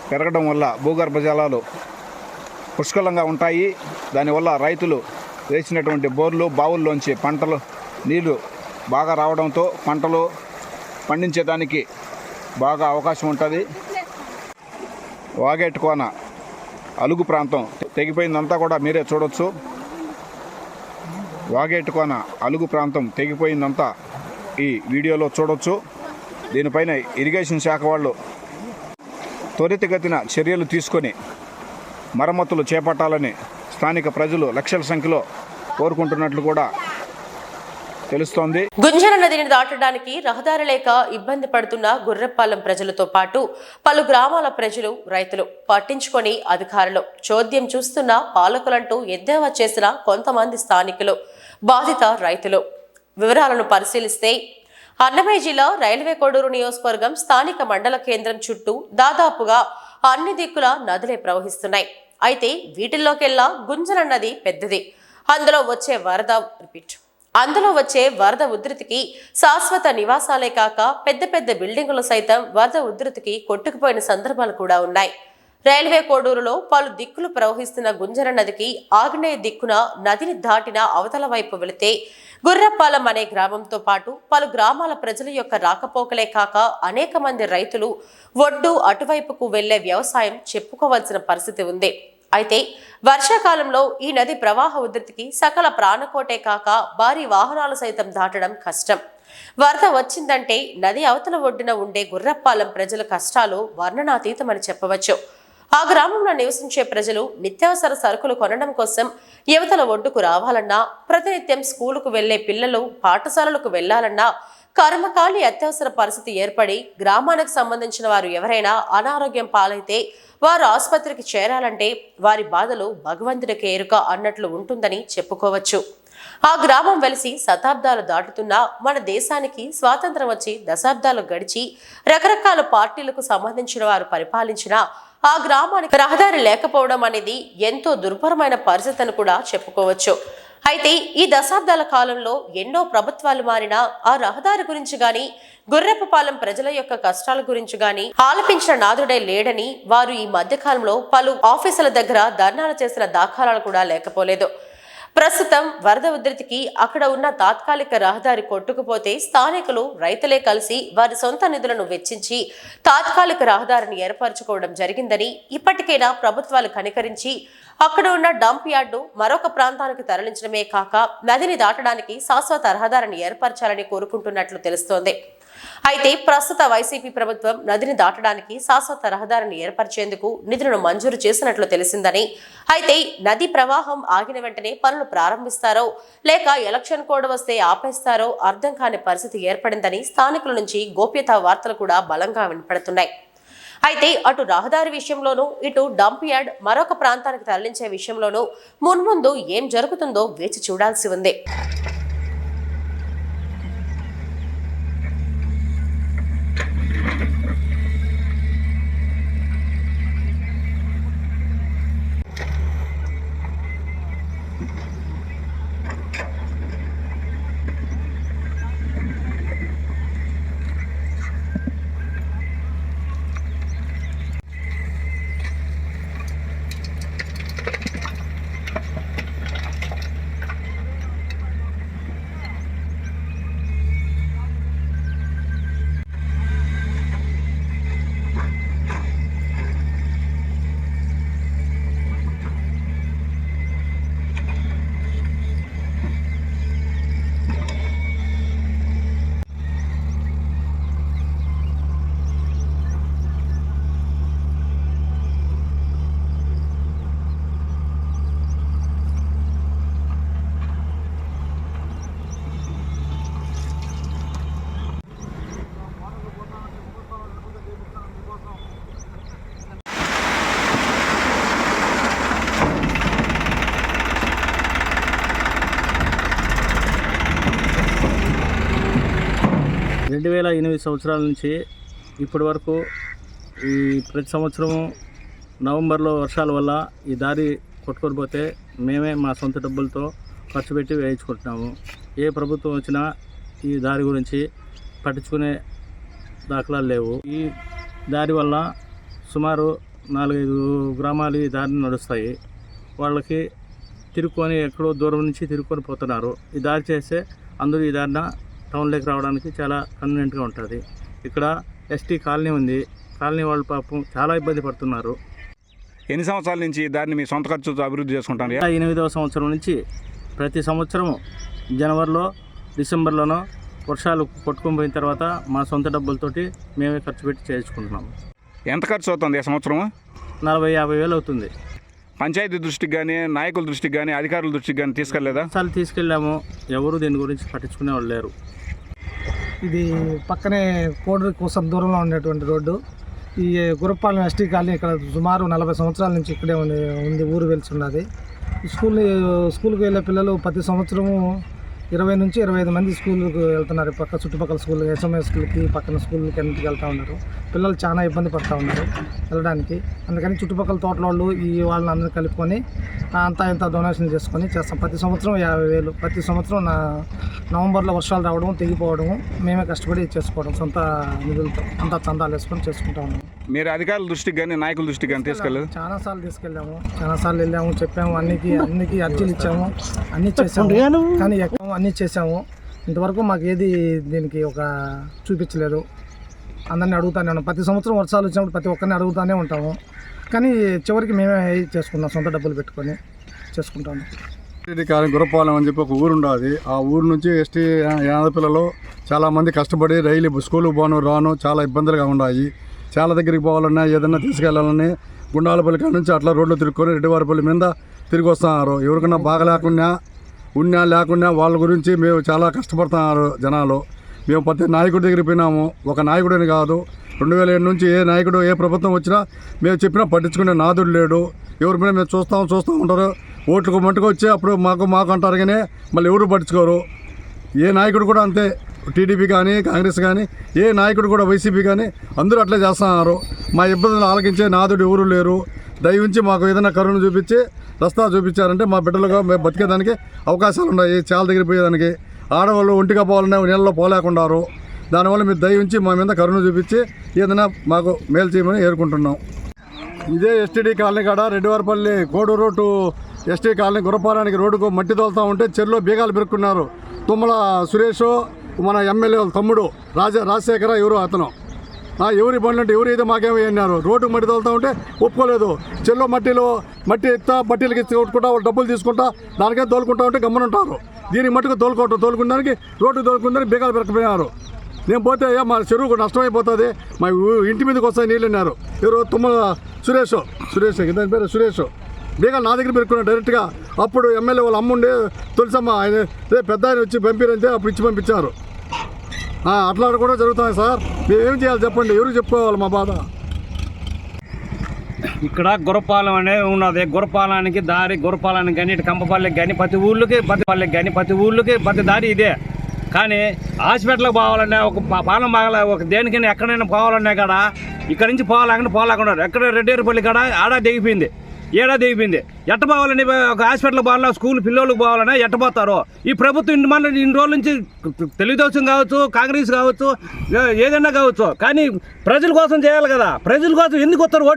పెరగడం వల్ల భూగర్భ జలాలు పుష్కలంగా ఉంటాయి. దానివల్ల రైతులు వేసినటువంటి బోర్లు బావుల్లోంచి పంటలు నీళ్లు బాగా రావడంతో పంటలు పండించేదానికి బాగా అవకాశం ఉంటుంది. వాగేట్ కోన అలుగు ప్రాంతం తెగిపోయిందంతా కూడా మీరే చూడొచ్చు. వాగేట్ కోన అలుగు ప్రాంతం తెగిపోయిందంతా ఈ వీడియోలో చూడొచ్చు. దీనిపైన ఇరిగేషన్ శాఖ వాళ్ళు త్వరితగతిన చర్యలు తీసుకొని మరమ్మతులు చేపట్టాలని స్థానిక ప్రజలు లక్షల సంఖ్యలో కోరుకుంటున్నట్లు కూడా తెలుస్తోంది. గుంజన నదిని దాటడానికి రహదారి లేక ఇబ్బంది పడుతున్న గుర్రపాలెం ప్రజలతో పాటు పలు గ్రామాల ప్రజలు, రైతులు పట్టించుకొని అధికారులు చోద్యం చూస్తున్న పాలకులంటూ ఎద్దేవా చేసిన కొంతమంది స్థానికులు, బాధిత రైతులు. వివరాలను పరిశీలిస్తే అన్నమయ్య జిల్లా రైల్వే కోడూరు నియోజకవర్గం స్థానిక మండల కేంద్రం చుట్టూ దాదాపుగా అన్ని దిక్కుల నదులే ప్రవహిస్తున్నాయి. అయితే వీటిల్లోకెల్లా గుంజన నది పెద్దది. అందులో వచ్చే వరద ఉధృతికి శాశ్వత నివాసాలే కాక పెద్ద పెద్ద బిల్డింగులు సైతం వరద ఉధృతికి కొట్టుకుపోయిన సందర్భాలు కూడా ఉన్నాయి. రైల్వే కోడూరులో పలు దిక్కులు ప్రవహిస్తున్న గుంజన నదికి ఆగ్నేయ దిక్కున నదిని దాటిన అవతల వైపు వెళితే గుర్రపాలెం అనే గ్రామంతో పాటు పలు గ్రామాల ప్రజల యొక్క రాకపోకలే కాక అనేక మంది రైతులు ఒడ్డు అటువైపుకు వెళ్లే వ్యవసాయం చెప్పుకోవాల్సిన పరిస్థితి ఉంది. అయితే వర్షాకాలంలో ఈ నది ప్రవాహ ఉధృతికి సకల ప్రాణకోటే కాక భారీ వాహనాలు సైతం దాటడం కష్టం. వరద వచ్చిందంటే నది అవతల ఒడ్డున ఉండే గుర్రపాలెం ప్రజల కష్టాలు వర్ణనాతీతమని చెప్పవచ్చు. ఆ గ్రామంలో నివసించే ప్రజలు నిత్యావసర సరుకులు కొనడం కోసం యువతల ఒడ్డుకు రావాలన్నా, ప్రతినిత్యం స్కూలుకు వెళ్లే పిల్లలు పాఠశాలలకు వెళ్లాలన్నా కర్మకాలి అత్యవసర పరిస్థితి ఏర్పడి గ్రామానికి సంబంధించిన వారు ఎవరైనా అనారోగ్యం పాలైతే వారు ఆసుపత్రికి చేరాలంటే వారి బాధలు భగవంతుడికి ఎరుక అన్నట్లు ఉంటుందని చెప్పుకోవచ్చు. ఆ గ్రామం వెలిసి శతాబ్దాలు దాటుతున్నా మన దేశానికి స్వాతంత్రం వచ్చి దశాబ్దాలు గడిచి రకరకాల పార్టీలకు సంబంధించిన వారు పరిపాలించినా ఆ గ్రామానికి రహదారి లేకపోవడం అనేది ఎంతో దుర్భరమైన పరిస్థితి అని కూడా చెప్పుకోవచ్చు. అయితే ఈ దశాబ్దాల కాలంలో ఎన్నో ప్రభుత్వాలు మారినా ఆ రహదారి గురించి గాని గుర్రపుపాలెం ప్రజల యొక్క కష్టాల గురించి గాని ఆలపించిన నాదుడే లేడని వారు ఈ మధ్యకాలంలో పలు ఆఫీసుల దగ్గర ధర్నాలు చేసిన దాఖలాలు కూడా లేకపోలేదు. ప్రస్తుతం వరద ఉధృతికి అక్కడ ఉన్న తాత్కాలిక రహదారి కొట్టుకుపోతే స్థానికులు, రైతులే కలిసి వారి సొంత నిధులను వెచ్చించి తాత్కాలిక రహదారిని ఏర్పరచుకోవడం జరిగిందని, ఇప్పటికైనా ప్రభుత్వాలు కనికరించి అక్కడ ఉన్న డంప్ యార్డు మరొక ప్రాంతానికి తరలించడమే కాక నదిని దాటడానికి శాశ్వత రహదారిని ఏర్పరచాలని కోరుకుంటున్నట్లు తెలుస్తోంది. అయితే ప్రస్తుత వైసీపీ ప్రభుత్వం నదిని దాటడానికి శాశ్వత రహదారిని ఏర్పరిచేందుకు నిధులను మంజూరు చేసినట్లు తెలిసిందని, అయితే నది ప్రవాహం ఆగిన వెంటనే పనులు ప్రారంభిస్తారో లేక ఎలక్షన్ కోడ్ వస్తే ఆపేస్తారో అర్థం కాని పరిస్థితి ఏర్పడిందని స్థానికుల నుంచి గోప్యతా వార్తలు కూడా బలంగా వినపడుతున్నాయి. అయితే అటు రహదారి విషయంలోనూ ఇటు డంప్ యార్డ్ మరొక ప్రాంతానికి తరలించే విషయంలోనూ మున్ముందు ఏం జరుగుతుందో వేచి చూడాల్సి ఉంది. సంవత్సరాల నుంచి ఇప్పటి వరకు ఈ ప్రతి సంవత్సరము నవంబర్లో వర్షాల వల్ల ఈ దారి కొట్టుకొని పోతే మేమే మా సొంత డబ్బులతో ఖర్చు పెట్టి వేయించుకుంటున్నాము. ఏ ప్రభుత్వం వచ్చినా ఈ దారి గురించి పట్టించుకునే దాఖలాలు లేవు. ఈ దారి వల్ల సుమారు 4-5 గ్రామాలు ఈ దారిని నడుస్తాయి. వాళ్ళకి తిరుక్కొని ఎక్కడో దూరం నుంచి తిరుక్కొని పోతున్నారు. ఈ దారి చేస్తే అందరూ ఈ దారిన టౌన్లోకి రావడానికి చాలా కన్వీనియంట్గా ఉంటుంది. ఇక్కడ ఎస్టీ కాలనీ ఉంది. కాలనీ వాళ్ళు పాపం చాలా ఇబ్బంది పడుతున్నారు. ఎన్ని సంవత్సరాల నుంచి దాన్ని మీ సొంత ఖర్చుతో అభివృద్ధి చేసుకుంటారు? 8వ సంవత్సరం నుంచి ప్రతి సంవత్సరం జనవరిలో డిసెంబర్లోనో వర్షాలు కొట్టుకొని పోయిన తర్వాత మా సొంత డబ్బులతోటి మేమే ఖర్చు పెట్టి చేయించుకుంటున్నాము. ఎంత ఖర్చు అవుతుంది ఈ సంవత్సరం? 40-50 వేలు అవుతుంది. పంచాయతీ దృష్టికి కానీ, నాయకుల దృష్టికి కానీ, అధికారుల దృష్టికి కానీ తీసుకెళ్ళలేదా? సార్లు తీసుకెళ్ళాము. ఎవరు దీని గురించి పట్టించుకునే వాళ్ళు లేరు. ఇది పక్కనే కోడూరు కోసం దూరంలో ఉండేటువంటి రోడ్డు. ఈ గురపాలెం ఎస్టీ కాలనీ ఇక్కడ సుమారు 40 సంవత్సరాల నుంచి ఇక్కడే ఉంది ఊరు వెలిసి ఉన్నది. స్కూల్కి వెళ్ళే పిల్లలు ప్రతి సంవత్సరము 20 నుంచి 25 మంది స్కూల్కి వెళ్తున్నారు. పక్క చుట్టుపక్కల స్కూల్, ఎస్ఎంఏ స్కూల్కి, పక్కన స్కూల్కి అన్నింటికి వెళ్తూ ఉన్నారు. పిల్లలు చాలా ఇబ్బంది పడుతూ ఉన్నారు వెళ్ళడానికి. అందుకని చుట్టుపక్కల తోటల వాళ్ళు ఈ వాళ్ళని అందరూ కలుపుకొని అంతా ఇంత డొనేషన్ చేసుకొని చేస్తాం. ప్రతి సంవత్సరం 50,000. ప్రతి సంవత్సరం నవంబర్లో వర్షాలు రావడం, తెగిపోవడము మేమే కష్టపడి చేసుకోవడం సొంత నిధులతో అంతా చందాలు వేసుకొని చేసుకుంటా ఉన్నాము. మీరు అధికారుల దృష్టికి కానీ, నాయకుల దృష్టికి కానీ తీసుకెళ్ళలేదు? చాలాసార్లు తీసుకెళ్ళాము, చాలాసార్లు వెళ్ళాము, చెప్పాము, అన్నికి అర్జీలు ఇచ్చాము, అన్నీ చేసాము. కానీ అన్నీ చేసాము. ఇంతవరకు మాకు ఏది దీనికి ఒక చూపించలేదు. అందరినీ అడుగుతానే ఉన్నాం. ప్రతి సంవత్సరం వర్షాలు వచ్చినప్పుడు ప్రతి ఒక్కరిని అడుగుతూనే ఉంటాము. కానీ చివరికి మేమే చేసుకున్నాం, సొంత డబ్బులు పెట్టుకొని చేసుకుంటాము. గురపాలెం అని చెప్పి ఒక ఊరు ఉండదు. ఆ ఊరు నుంచి ఎస్టీ ఆడపిల్లలు చాలామంది కష్టపడి రైలు స్కూల్కి పోను రాను చాలా ఇబ్బందులుగా ఉన్నాయి. చాలా దగ్గరికి పోవాలన్నా ఏదన్నా తీసుకెళ్ళాలని గుండాలపల్లి కాడ నుంచి అట్లా రోడ్లు తిరుక్కొని రెడ్డివారిపల్లి మీద తిరిగి వస్తున్నారు. ఎవరికన్నా బాగా లేకున్నా వాళ్ళ గురించి మేము చాలా కష్టపడుతున్నారు జనాలు. మేము ప్రతి నాయకుడి దగ్గరికి పోయినాము. ఒక నాయకుడని కాదు, 2007 నుంచి ఏ నాయకుడు ఏ ప్రభుత్వం వచ్చినా మేము చెప్పినా పట్టించుకునే నాదుడు లేడు. ఎవరి మీద మేము చూస్తూ ఉంటారు. ఓట్లకు మట్టుకు వచ్చి అప్పుడు మాకు అంటారు కానీ మళ్ళీ ఎవరు పట్టించుకోరు. ఏ నాయకుడు కూడా అంతే. టీడీపీ కానీ, కాంగ్రెస్ కానీ, ఏ నాయకుడు కూడా, వైసీపీ కానీ అందరూ అట్లే చేస్తున్నారు. మా ఇబ్బందులు ఆలకించే నాదుడు ఎవరు లేరు. దయవుంచి మాకు ఏదైనా కరుణ చూపించి రస్తా చూపించారంటే మా బిడ్డలుగా మేము బతికేదానికి అవకాశాలు ఉన్నాయి. చాలా దగ్గర పోయేదానికి ఆడవాళ్ళు ఒంటిగా పోవాలన్నా నీళ్ళలో పోలేకున్నారు. దానివల్ల మీరు దయవుంచి మా మీద కరుణ చూపించి ఏదైనా మాకు మేలు చేయమని ఏరుకుంటున్నాం. ఇదే ఎస్టీడీ కాలనీ కాడ Reddivaripalli Koduru to ST colony గురపాలెంకి రోడ్డుకు మట్టి తోలుతూ ఉంటే చెరువులో బీగాలు పెరుక్కున్నారు. తుమ్మల సురేష్ మన ఎమ్మెల్యే తమ్ముడు రాజశేఖర ఎవరు అతను ఎవరి బండ్లు అంటే ఎవరు అయితే మాకేమో అన్నారు. రోడ్డుకు మట్టి తోలుతూ ఉంటే ఒప్పుకోలేదు. చెల్లో మట్టి ఎత్తా బట్టీలకి కొట్టుకుంటా వాళ్ళు డబ్బులు తీసుకుంటా దానికే తోలుకుంటా ఉంటే గమ్మనుంటారు. దీనికి మట్టుకు తోలుకోవటం తోలుకున్నానికి రోడ్డు తోలుకుందని బీగాలు పెరకపోయినారు. నేను పోతే మా చెరువుకు నష్టమైపోతుంది, మా ఇంటి మీదకి వస్తాయి నీళ్ళు అన్నారు. ఎవరో తుమ్మల సురేష్ దాని పేరు సురేష్ బీగాలు నా దగ్గర పెట్టుకున్నాను డైరెక్ట్గా. అప్పుడు ఎమ్మెల్యే వాళ్ళ అమ్ముండే తులసమ్మ ఆయన పెద్ద ఆయన వచ్చి పంపిరంటే అప్పుడు ఇచ్చి పంపించారు. అట్లా కూడా జరుగుతుంది సార్. మేము ఏం చేయాలి చెప్పండి, ఎవరికి చెప్పుకోవాలి మా బాధ? ఇక్కడ గురపాలెం అనేది ఉన్నది. గురపాలెనికి దారి, గురపాలెనికి కానీ ఇటు కంపపల్లికి కానీ ప్రతి ఊళ్ళకి ప్రతి దారి ఇదే. కానీ హాస్పిటల్కి పోవాలన్నా ఒక పాలెం బాగాలే, ఒక దేనికైనా ఎక్కడైనా పోవాలన్నా కాడ ఇక్కడ నుంచి పోలేకుండా ఎక్కడ రెడ్డేరుపల్లి కాడ దిగిపోయింది, ఏడా దిగిపోయింది. ఎట్ట పోవాలని ఒక హాస్పిటల్కి పోవాలన్నా, స్కూల్ పిల్లలకు పోవాలన్నా ఎట్ట పోతారో? ఈ ప్రభుత్వం ఇన్ని రోజుల నుంచి తెలుగుదేశం కావచ్చు, కాంగ్రెస్ కావచ్చు, ఏదైనా కావచ్చు, కానీ ప్రజల కోసం చేయాలి కదా. ప్రజల కోసం ఎందుకు వస్తారు?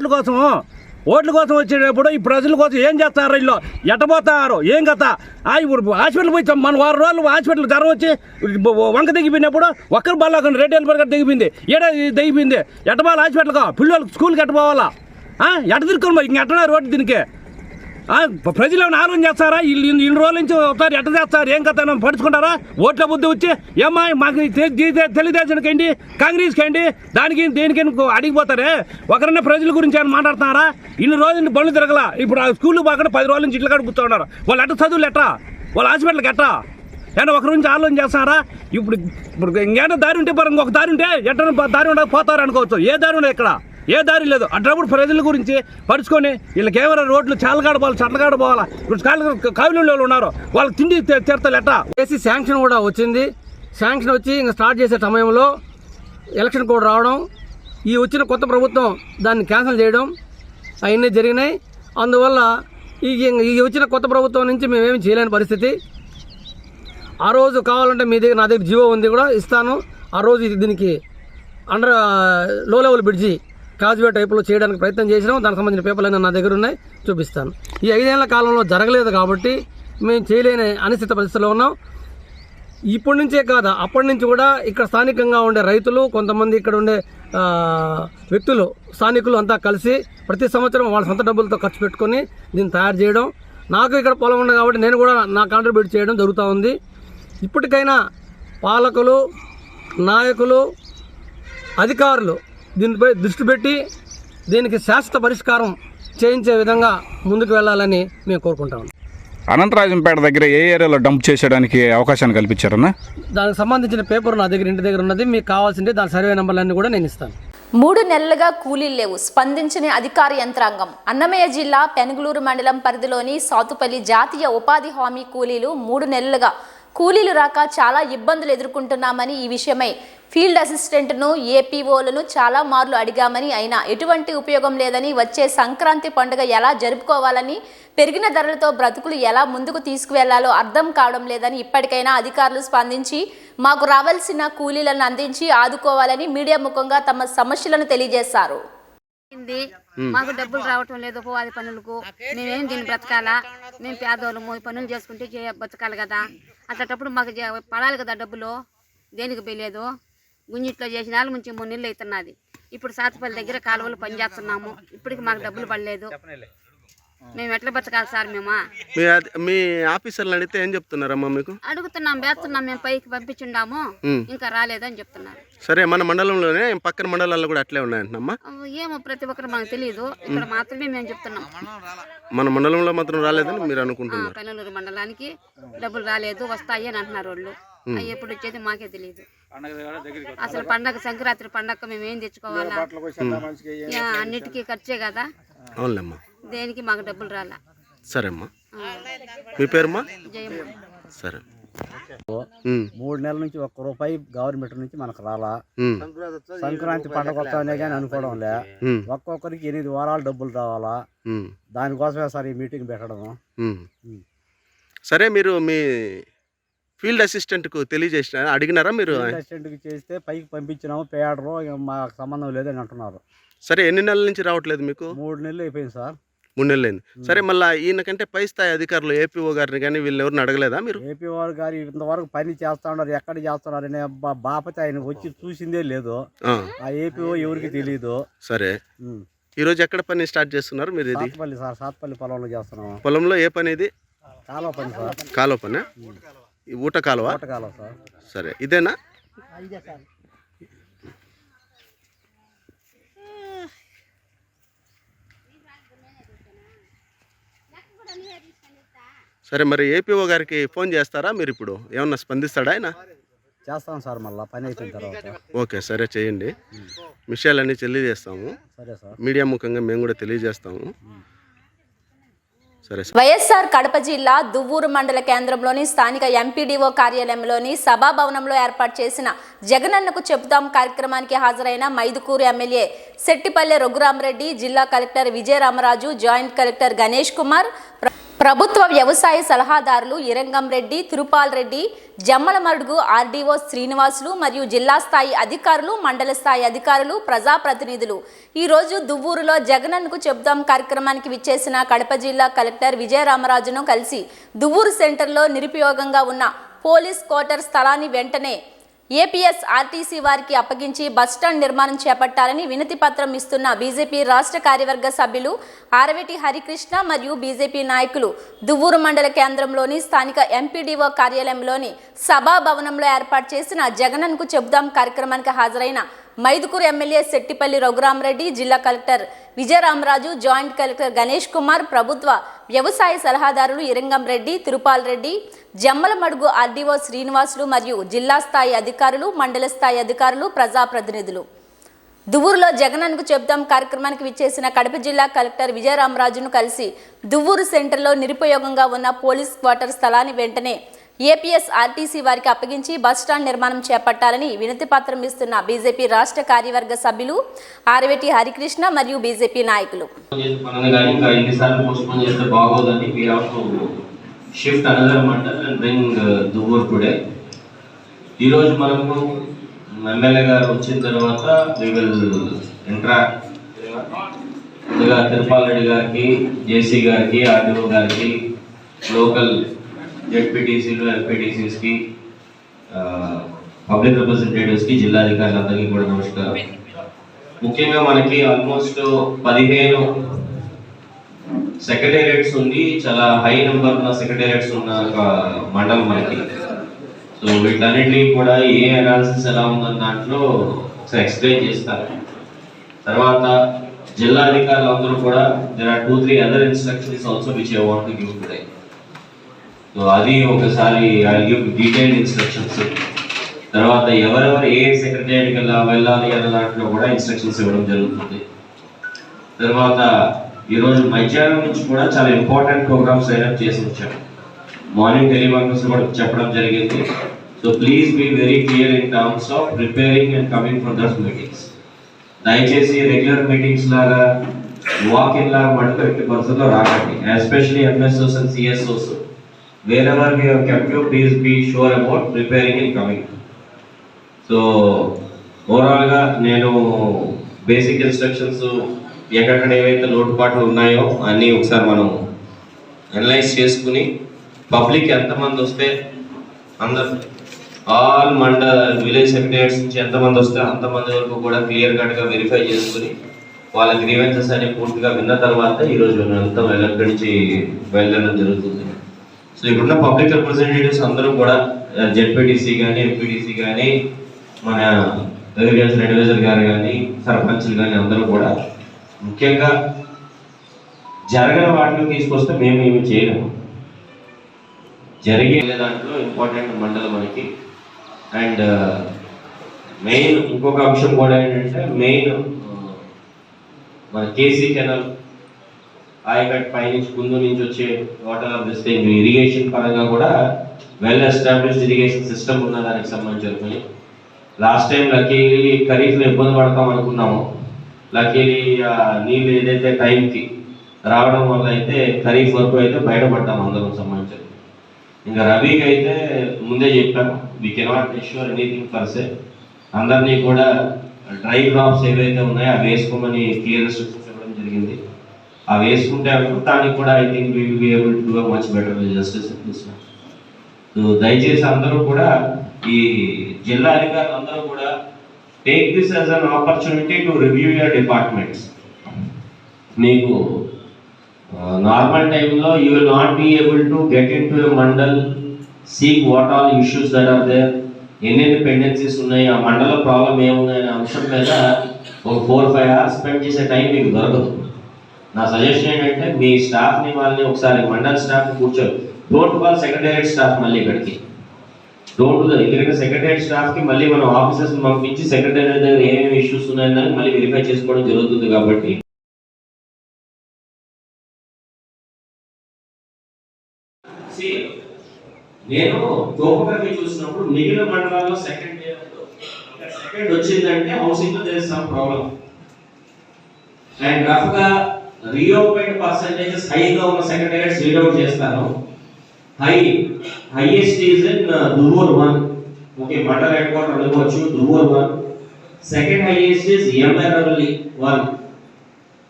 ఓట్ల కోసం వచ్చేటప్పుడు ఈ ప్రజల కోసం ఏం చేస్తారు? ఇల్లు ఎట్టబోతారు? ఏం కథ? ఇప్పుడు హాస్పిటల్ పోయి మన 6 రోజులు హాస్పిటల్ జ్వరం వచ్చి వంక దిగిపోయినప్పుడు ఒక్కరు బాగా రెడ్డి బర్గర్ దిగిపోయింది, ఏడా దిగిపోయింది. ఎట్టబోవాలి హాస్పిటల్గా? పిల్లలు స్కూల్కి ఎట్టబోవాలా? ఎట్ట తిరుక్కోవాలి? ఇంక ఎట్టనా రోడ్డు దీనికి? ప్రజలు ఏమైనా ఆలోచన చేస్తారా? ఇన్ని రోజుల నుంచి ఒకసారి ఎట్ట చేస్తారు? ఏం కథ పడుచుకుంటారా? ఓట్ల బుద్ధి వచ్చి ఏమ్మా మాకు తెలుగుదేశానికి ఏంటి, కాంగ్రెస్కి ఏంటి, దేనికి అడిగిపోతారే? ఒకరన్నా ప్రజల గురించి ఏమైనా మాట్లాడుతున్నారా? ఇన్ని రోజులు బండ్లు తిరగల. ఇప్పుడు స్కూల్కి పోకుండా 10 రోజుల నుంచి ఇంట్లో కాడ కూర్చున్నారు. వాళ్ళు ఎట్ట చదువులు ఎట్టా? వాళ్ళ హాస్పిటల్కి ఎట్టా? ఏమన్నా ఒకరి నుంచి ఆలోచన చేస్తారా? ఇప్పుడు ఇంకేమైనా దారి ఉంటే ఇంకొక దారి ఉంటే ఎట్టన్నా దారి ఉండక పోతారు అనుకోవచ్చు. ఏ దారి ఉండదు ఇక్కడ, ఏ దారి లేదు. అట్లప్పుడు ప్రజల గురించి పరుచుకొని వీళ్ళకి ఏమైనా రోడ్లు చాలగాడపోవాలి, చట్టగాడపోవాలా? ఇప్పుడు కావిలో ఉన్నారు, వాళ్ళకి తిండి తీర్తలు ఎట్టా? ఏసీ శాంక్షన్ కూడా వచ్చింది. శాంక్షన్ వచ్చి ఇంకా స్టార్ట్ చేసే సమయంలో ఎలక్షన్ కోడ్ రావడం, ఈ వచ్చిన కొత్త ప్రభుత్వం దాన్ని క్యాన్సిల్ చేయడం అవన్నీ జరిగినాయి. అందువల్ల ఈ వచ్చిన కొత్త ప్రభుత్వం నుంచి మేమేమి చేయలేని పరిస్థితి. ఆ రోజు కావాలంటే నా దగ్గర జీవో ఉంది కూడా ఇస్తాను. ఆ రోజు దీనికి లో లెవెల్ బ్రిడ్జి కాజ్వే టైపులో చేయడానికి ప్రయత్నం చేసినాం. దానికి సంబంధించిన పేపర్లు నా దగ్గర ఉన్నాయి, చూపిస్తాను. ఈ 5 ఏళ్ల కాలంలో జరగలేదు కాబట్టి మేము చేయలేని అనిశ్చిత పరిస్థితిలో ఉన్నాం. ఇప్పటి నుంచే కాదు, అప్పటి నుంచి కూడా ఇక్కడ స్థానికంగా ఉండే రైతులు, కొంతమంది ఇక్కడ ఉండే వ్యక్తులు, స్థానికులు అంతా కలిసి ప్రతి సంవత్సరం వాళ్ళ సొంత డబ్బులతో ఖర్చు పెట్టుకొని దీన్ని తయారు చేయడం. నాకు ఇక్కడ పొలం ఉంది కాబట్టి నేను కూడా నా కాంట్రిబ్యూట్ చేయడం జరుగుతూ ఉంది. ఇప్పటికైనా పాలకులు, నాయకులు, అధికారులు దీనిపై దృష్టి పెట్టి దీనికి శాశ్వత పరిష్కారం చేయించే విధంగా ముందుకు వెళ్ళాలని మేము కోరుకుంటాం. అనంతరాజంపేట దగ్గర ఏ ఏరియాలో డంప్ చేసేయడానికి అవకాశాన్ని కల్పించారన్నా? దానికి సంబంధించిన పేపర్ నా దగ్గర ఇంటి దగ్గర ఉన్నది. మీకు కావాల్సింటే దాని సర్వే నెంబర్లన్నీ కూడా నేను ఇస్తాను. 3 నెలలుగా కూలీలు లేవు, స్పందించిన అధికార యంత్రాంగం. అన్నమయ్య జిల్లా పెనుగులూరు మండలం పరిధిలోని సాతుపల్లి జాతీయ ఉపాధి హామీ కూలీలు 3 నెలలుగా కూలీలు రాక చాలా ఇబ్బందులు ఎదుర్కొంటున్నామని, ఈ విషయమై ఫీల్డ్ అసిస్టెంట్ను, ఏపీఓలను చాలా మార్లు అడిగామని, అయినా ఎటువంటి ఉపయోగం లేదని, వచ్చే సంక్రాంతి పండుగ ఎలా జరుపుకోవాలని, పెరిగిన ధరలతో బ్రతుకులు ఎలా ముందుకు తీసుకువెళ్లాలో అర్థం కావడం లేదని, ఇప్పటికైనా అధికారులు స్పందించి మాకు రావాల్సిన కూలీలను అందించి ఆదుకోవాలని మీడియా ముఖంగా తమ సమస్యలను తెలియజేశారు. మాకు డబ్బులు రావటం లేదు ఉపాధి పనులకు. మేమేం దీన్ని బ్రతకాలా? మేము పేదోళ్ళము, పనులు చేసుకుంటే బతకాలి కదా. అట్లాంటప్పుడు మాకు పడాలి కదా డబ్బులు. దేనికి పోయలేదు. గుంజిట్లో చేసిన 4 నుంచి 3 నెలలు అవుతున్నది. ఇప్పుడు సాతుపల్లి దగ్గర కాలువలు పనిచేస్తున్నాము. ఇప్పటికి మాకు డబ్బులు పడలేదు. మేము ఎట్లా బతకాలి సార్? మీ ఆఫీసర్లు అడిగితే ఏం చెప్తున్నారమ్మా? మీకు అడుగుతున్నాం, వేస్తున్నాం, మేము పైకి పంపించుండాము, ఇంకా రాలేదని చెప్తున్నారు. సరే, మన మండలంలోనే పక్కన మండలాల్లో కూడా అట్లే ఉన్నాయంటమ్మా? ఏమో ప్రతి ఒక్కరు మాకు తెలియదు. ఇక్కడ మాత్రమే మేము చెప్తున్నాం. మన మండలంలో మాత్రం రాలేదని మీరు అనుకుంటున్నారు? పెనలూరు మండలానికి డబ్బులు రాలేదు, వస్తాయి అని అంటున్నారు వాళ్ళు. అవి ఎప్పుడు వచ్చేది మాకే తెలియదు. అసలు పండగ, సంక్రాంతి పండగ మేము ఏం తెచ్చుకోవాలా? అన్నిటికీ ఖర్చే కదా. అవునులేమ్మా. దేనికి మాకు డబ్బులు రాలా. సరే అమ్మా, మీ పేరుమా? జయమ్మ. సరే. 3 నెలల నుంచి 1 రూపాయి గవర్నమెంట్ నుంచి మనకు రాలా. సంక్రాంతి పండుగ వస్తానే కానీ అనుకోవడం లే. ఒక్కొక్కరికి 8 వారాలు డబ్బులు రావాలా. దానికోసమే సార్ ఈ మీటింగ్ పెట్టడం. సరే, మీరు మీ ఫీల్డ్ అసిస్టెంట్కు తెలియజేసిన అడిగినారా? మీరు అసిస్టెంట్కి చేస్తే పైకి పంపించినాము, పేడరు, మాకు సంబంధం లేదని అంటున్నారు. సరే, ఎన్ని నెలల నుంచి రావట్లేదు మీకు? 3 నెలలు అయిపోయింది సార్. 3 నెలలు అయింది. సరే, మళ్ళీ ఈయనకంటే పై స్థాయి అధికారులు ఏపీఓ గారిని కానీ వీళ్ళు ఎవరిని అడగలేదా మీరు? ఏపీఓ గారు ఇంతవరకు పని చేస్తా ఉన్నారు, ఎక్కడ చేస్తున్నారు అనే బాపత ఆయన వచ్చి చూసిందే లేదు. ఆ ఏపీఓ ఎవరికి తెలియదు. సరే, ఈరోజు ఎక్కడ పని స్టార్ట్ చేస్తున్నారు మీరు? ఇది సాత్పల్లి సార్, సాత్పల్లి పొలంలో చేస్తున్నాం. పొలంలో ఏ పని ఇది? కాలువ పని సార్. కాలువ పని? ఊట కాలువ? ఊట కాలువ సార్. సరే, ఇదేనా? సరే, మరి ఏపీఓ గారికి ఫోన్ చేస్తారా మీరు? ఇప్పుడు ఏమన్నా స్పందిస్తాడా ఆయన? చేస్తాం సార్, మళ్ళీ పని అయిపోయిన తర్వాత. ఓకే, సరే చేయండి. విషయాలన్నీ తెలియజేస్తాము. సరే సార్. మీడియా ముఖంగా మేము కూడా తెలియజేస్తాము. సరే. వైఎస్ఆర్ కడప జిల్లా దువ్వూరు మండల కేంద్రంలోని స్థానిక ఎంపీడీఓ కార్యాలయంలోని సభాభవనంలో ఏర్పాటు చేసిన జగనన్నకు చెబుతాం కార్యక్రమానికి హాజరైన మైదుకూరు ఎమ్మెల్యే శెట్టిపల్లె రఘురామరెడ్డి, జిల్లా collector Vijayaramaraju, joint collector Ganesh Kumar, ప్రభుత్వ వ్యవసాయ సలహాదారులు ఇరంగం రెడ్డి, తిరుపాల్ రెడ్డి, జమ్మలమడుగు ఆర్డీఓ శ్రీనివాసులు మరియు జిల్లా స్థాయి అధికారులు, మండల స్థాయి అధికారులు, ప్రజాప్రతినిధులు ఈరోజు దువ్వూరులో జగనన్నకు చెబుతాం కార్యక్రమానికి విచ్చేసిన కడప జిల్లా కలెక్టర్ విజయరామరాజును కలిసి దువ్వూరు సెంటర్లో నిరుపయోగంగా ఉన్న పోలీస్ క్వార్టర్ స్థలాన్ని వెంటనే ఏపీఎస్ ఆర్టీసీ వారికి అప్పగించి బస్టాండ్ నిర్మాణం చేపట్టాలని వినతి పత్రం ఇస్తున్న బీజేపీ రాష్ట్ర కార్యవర్గ సభ్యులు ఆరవేటి హరికృష్ణ మరియు బీజేపీ నాయకులు దువ్వూరు మండల కేంద్రంలోని స్థానిక ఎంపీడీఓ కార్యాలయంలోని సభా భవనంలో ఏర్పాటు చేసిన జగనన్నకు చెబుదాం కార్యక్రమానికి హాజరైన మైదుకూరు ఎమ్మెల్యే శెట్టిపల్లి రఘురామరెడ్డి, జిల్లా collector Vijayaramaraju, joint collector Ganesh Kumar, ప్రభుత్వ వ్యవసాయ సలహాదారులు ఇరంగం రెడ్డి, తిరుపాల్ రెడ్డి, జమ్మలమడుగు ఆర్డీఓ శ్రీనివాసులు మరియు జిల్లా స్థాయి అధికారులు, మండల స్థాయి అధికారులు, ప్రజాప్రతినిధులు. దువ్వూరులో జగనన్నకు చెబుతాం కార్యక్రమానికి విచ్చేసిన కడప జిల్లా కలెక్టర్ విజయరామరాజును కలిసి దువ్వూరు సెంటర్లో నిరుపయోగంగా ఉన్న పోలీస్ క్వార్టర్ స్థలాన్ని వెంటనే ఏపీఎస్ ఆర్టీసీ వారికి అప్పగించి బస్టాండ్ నిర్మాణం చేపట్టాలని వినతి పత్రం ఇస్తున్న బీజేపీ రాష్ట్ర కార్యవర్గ సభ్యులు ఆరవేటి హరికృష్ణ మరియు బీజేపీ నాయకులు. Shift another mandal and bring Duvvuru today. ఈరోజు మనకు ఎమ్మెల్యే గారు వచ్చిన తర్వాత వి విల్ ఇంటరాక్ట్. ముందుగా తిరుపాల్ రెడ్డి గారికి, జేసీ గారికి, ఆర్డీఓ గారికి, లోకల్ జెడ్పీటీసీలు, ఎంపీటీసీస్కి, పబ్లిక్ రిప్రజెంటేటివ్స్కి, జిల్లాధికారులందరికీ కూడా నమస్కారం. ముఖ్యంగా మనకి ఆల్మోస్ట్ 15 సెక్రటేరియట్స్ ఉంది. చాలా హై నెంబర్ ఉన్న సెక్రటేరియట్స్ ఉన్న ఒక మండలం మనకి. సో వీటన్నిటినీ కూడా ఏ అనాలిసిస్ ఎలా ఉందన్న దాంట్లో ఒకసారి ఎక్స్ప్లెయిన్ చేస్తారు. తర్వాత జిల్లా అధికారులు అందరూ కూడా there are 2-3 other instructions also which I want to give today. So అది ఒకసారి ఐ గివ్ డీటెయిల్డ్ ఇన్స్ట్రక్షన్స్. తర్వాత ఎవరెవరు ఏ సెక్రటేరియట్కి వెళ్ళాలి అన్న దాంట్లో కూడా ఇన్స్ట్రక్షన్స్ ఇవ్వడం జరుగుతుంది. తర్వాత ఈరోజు మధ్యాహ్నం నుంచి కూడా చాలా ఇంపార్టెంట్ ప్రోగ్రామ్స్ సైన్అప్ చేసి వచ్చాము. మార్నింగ్ టెలికాన్ఫరెన్స్ కూడా చెప్పడం జరిగింది. So please be very clear in terms of preparing and coming for those meetings. దయచేసి రెగ్యులర్ మీటింగ్స్ లాగా వాక్ ఇన్ లాగా మటుకు ఎట్టి పరిస్థితుల్లో రాకండి. Especially MSOs and CSOs wherever we have kept you, please be sure about preparing and coming. So ఓవరాల్గా నేను బేసిక్ ఇన్స్ట్రక్షన్స్ ఎక్కడెక్కడ ఏవైతే లోటుపాట్లు ఉన్నాయో అన్నీ ఒకసారి మనం అనలైజ్ చేసుకుని పబ్లిక్ ఎంతమంది వస్తే అందరు ఆల్ విలేజ్ సెక్రటరీస్ నుంచి ఎంతమంది వస్తే అంతమంది వరకు కూడా క్లియర్ కట్గా వెరిఫై చేసుకుని వాళ్ళ గ్రీవెన్సెస్ అని పూర్తిగా విన్న తర్వాత ఈరోజు అంతా ఎక్కడి నుంచి బయలుదేరడం జరుగుతుంది. సో ఇప్పుడున్న పబ్లిక్ రిప్రజెంటేటివ్స్ అందరూ కూడా జెడ్పీటీసీ కానీ, ఎంపీటీసీ కానీ, మన అగ్రికల్చర్ అడ్వైజర్ గారు కానీ, సర్పంచ్లు కానీ అందరూ కూడా ముఖ్యంగా జరగని వాటిని తీసుకొస్తే మేము ఏమి చేయలేము. జరిగే దాంట్లో ఇంపార్టెంట్ మండలం మనకి. అండ్ మెయిన్ ఇంకొక అంశం కూడా ఏంటంటే మెయిన్ మన కేసీ కెనాల్ ఆయకట్ పైనుంచి ముందు నుంచి వచ్చే వాటర్ హార్వెస్టింగ్ ఇరిగేషన్ పరంగా కూడా వెల్ ఎస్టాబ్లిష్డ్ ఇరిగేషన్ సిస్టమ్ ఉన్న దానికి సంబంధించి లాస్ట్ టైం లక్కీలీ ఖరీఫ్లో ఇబ్బంది పడతాం అనుకున్నాము. లక్కీలీ నీళ్ళు ఏదైతే టైంకి రావడం వల్ల అయితే ఖరీఫ్ వరకు అయితే బయటపడ్డాం అందరం సంబంధించి. ఇంకా రబీకి అయితే ముందే చెప్పాను, we cannot assure anything per se. అందరినీ కూడా డ్రై క్రాప్స్ ఏవైతే ఉన్నాయో అవి వేసుకోమని క్లియర్ ఇన్స్ట్రక్షన్స్ ఇవ్వడం జరిగింది. అవి వేసుకుంటే దానికి కూడా I think we will be able to do much better justice. So దయచేసి అందరూ కూడా ఈ జిల్లా అధికారులు అందరూ కూడా take this as an opportunity to review your departments. మీకు నార్మల్ టైంలో you will not be able to get in to a mandal, seek what all issues that are there, ఎన్నెన్ని పెండెన్సీస్ ఉన్నాయి, ఆ మండల ప్రాబ్లం ఏమున్నాయనే అంశం మీద ఒక 4-5 hours స్పెండ్ చేసే టైం మీకు దొరకదు. నా సజెషన్ ఏంటంటే మీ స్టాఫ్ని వాళ్ళని ఒకసారి మండల స్టాఫ్ని కూర్చోరు. డోంట్ కాల్ సెక్రటేరియట్ స్టాఫ్ మళ్ళీ ఇక్కడికి, డోంట్ డూ. ఎందుకంటే సెక్రటేరియట్ స్టాఫ్కి మళ్ళీ మనం ఆఫీసర్స్ని పంపించి సెక్రటేరియట్ దగ్గర ఏమేమి ఇష్యూస్ ఉన్నాయని మళ్ళీ వెరిఫై చేసుకోవడం జరుగుతుంది. కాబట్టి నేను టోపోగ్రఫీ చూసినప్పుడు మిగిలిన మండలాల్లో సెకండ్ వచ్చిందంటే హౌసింగ్ లో there is some problem. And rough గా రీఓపెన్ పర్సెంటేజెస్ హైగా ఉన్న సెక్రటేరియట్స్ రీడ్ అవుట్ చేస్తాను. Highest is in Duvvur 1. Okay, మండల హెడ్ క్వార్టర్ అనుకోవచ్చు Duvvur 1. Second highest is MRLE 1.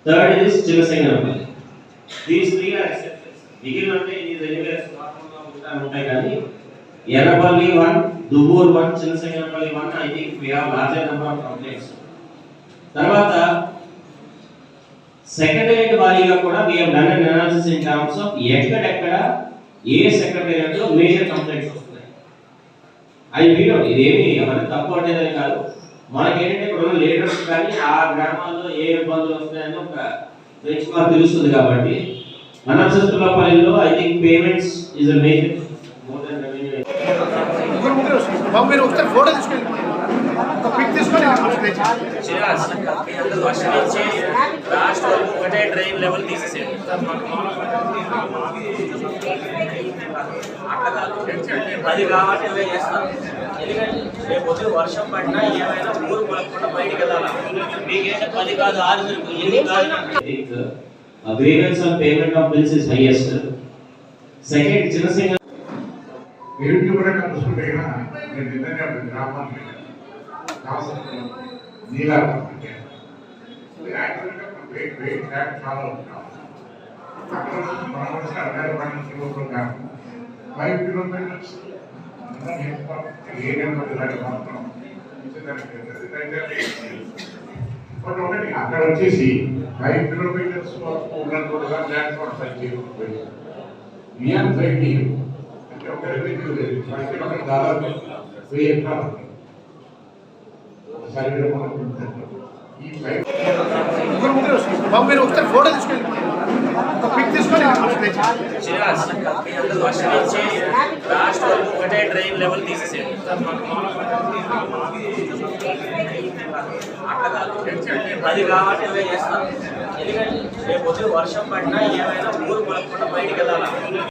Third is Chinnasinganapalli. These 3 are exceptions. మిగిలిన అంటే ఇది ఎనీవేస్ ఉంటాయి కానీ Errapalli 1, Duvvur 1, Chinnasinganapalli 1 I think we have larger number of complaints. తర్వాత సెక్రటేరియట్ వారీగా కూడా we have done an analysis in terms of ఎక్కడెక్కడ ఏ సెక్రటేరియట్ లో మేజర్ కంప్లైంట్స్ వస్తున్నాయి. అది వీడియో ఇదేమి ఎవరైనా తప్పు అంటేదని కాదు, మనకేంటంటే ఇప్పుడు ఉన్న లీడర్స్ కానీ ఆ గ్రామాల్లో ఏ ఇబ్బందులు వస్తాయని ఒక బెంచ్ మార్క్ తెలుస్తుంది. కాబట్టి అనర్సతులపల్లిలో I think payments is a major more than revenue. మీరు ఒకసారి ఫోటో తీసుకొని పిక్ తీసుకొని లాస్ట్ వరకు ఒకటే డ్రైన్ లెవెల్ తీసేసేది. అది కాబట్టి అవే చేస్తాం. ఎందుకంటే రేపు పొద్దున వర్షం పడినా ఏమైనా ఊరు పడకుండా బయటికి వెళ్ళాలి. మీకేంటే 10 కాదు 6 grievance on payment of bills is highest. Second చిన్నసింగ కూడా చూసుకుంటే నేను నిజంగా గ్రామానికి నీలా చాలా ఉంటాం. అక్కడ మనం వచ్చి 65 కిలోమీటర్లు 5 కిలోమీటర్స్ ఒకటి అక్కడ వచ్చేసి 5 కిలోమీటర్స్ వరకు ఉన్నట్టుగా ల్యాండ్ కూడా సైడ్ చేయకపోయింది. బియాండ్ సైడ్ అంటే ఒక రెవెన్యూ లేదు. అక్కడ దాదాపు 1000 ఎకరాలు సర్వే ఈ మీరు ఒకసారి ఫోటో తీసుకొని పిక్ తీసుకొని లాస్ట్ వరకు ఒకటే డ్రైన్ లెవెల్ తీసేసేది. అది కాబట్టి అవే చేస్తాం. ఎందుకంటే రేపు పొద్దున వర్షం పడినా ఏమైనా ఊరు పడకుండా బయటికి వెళ్ళాలి.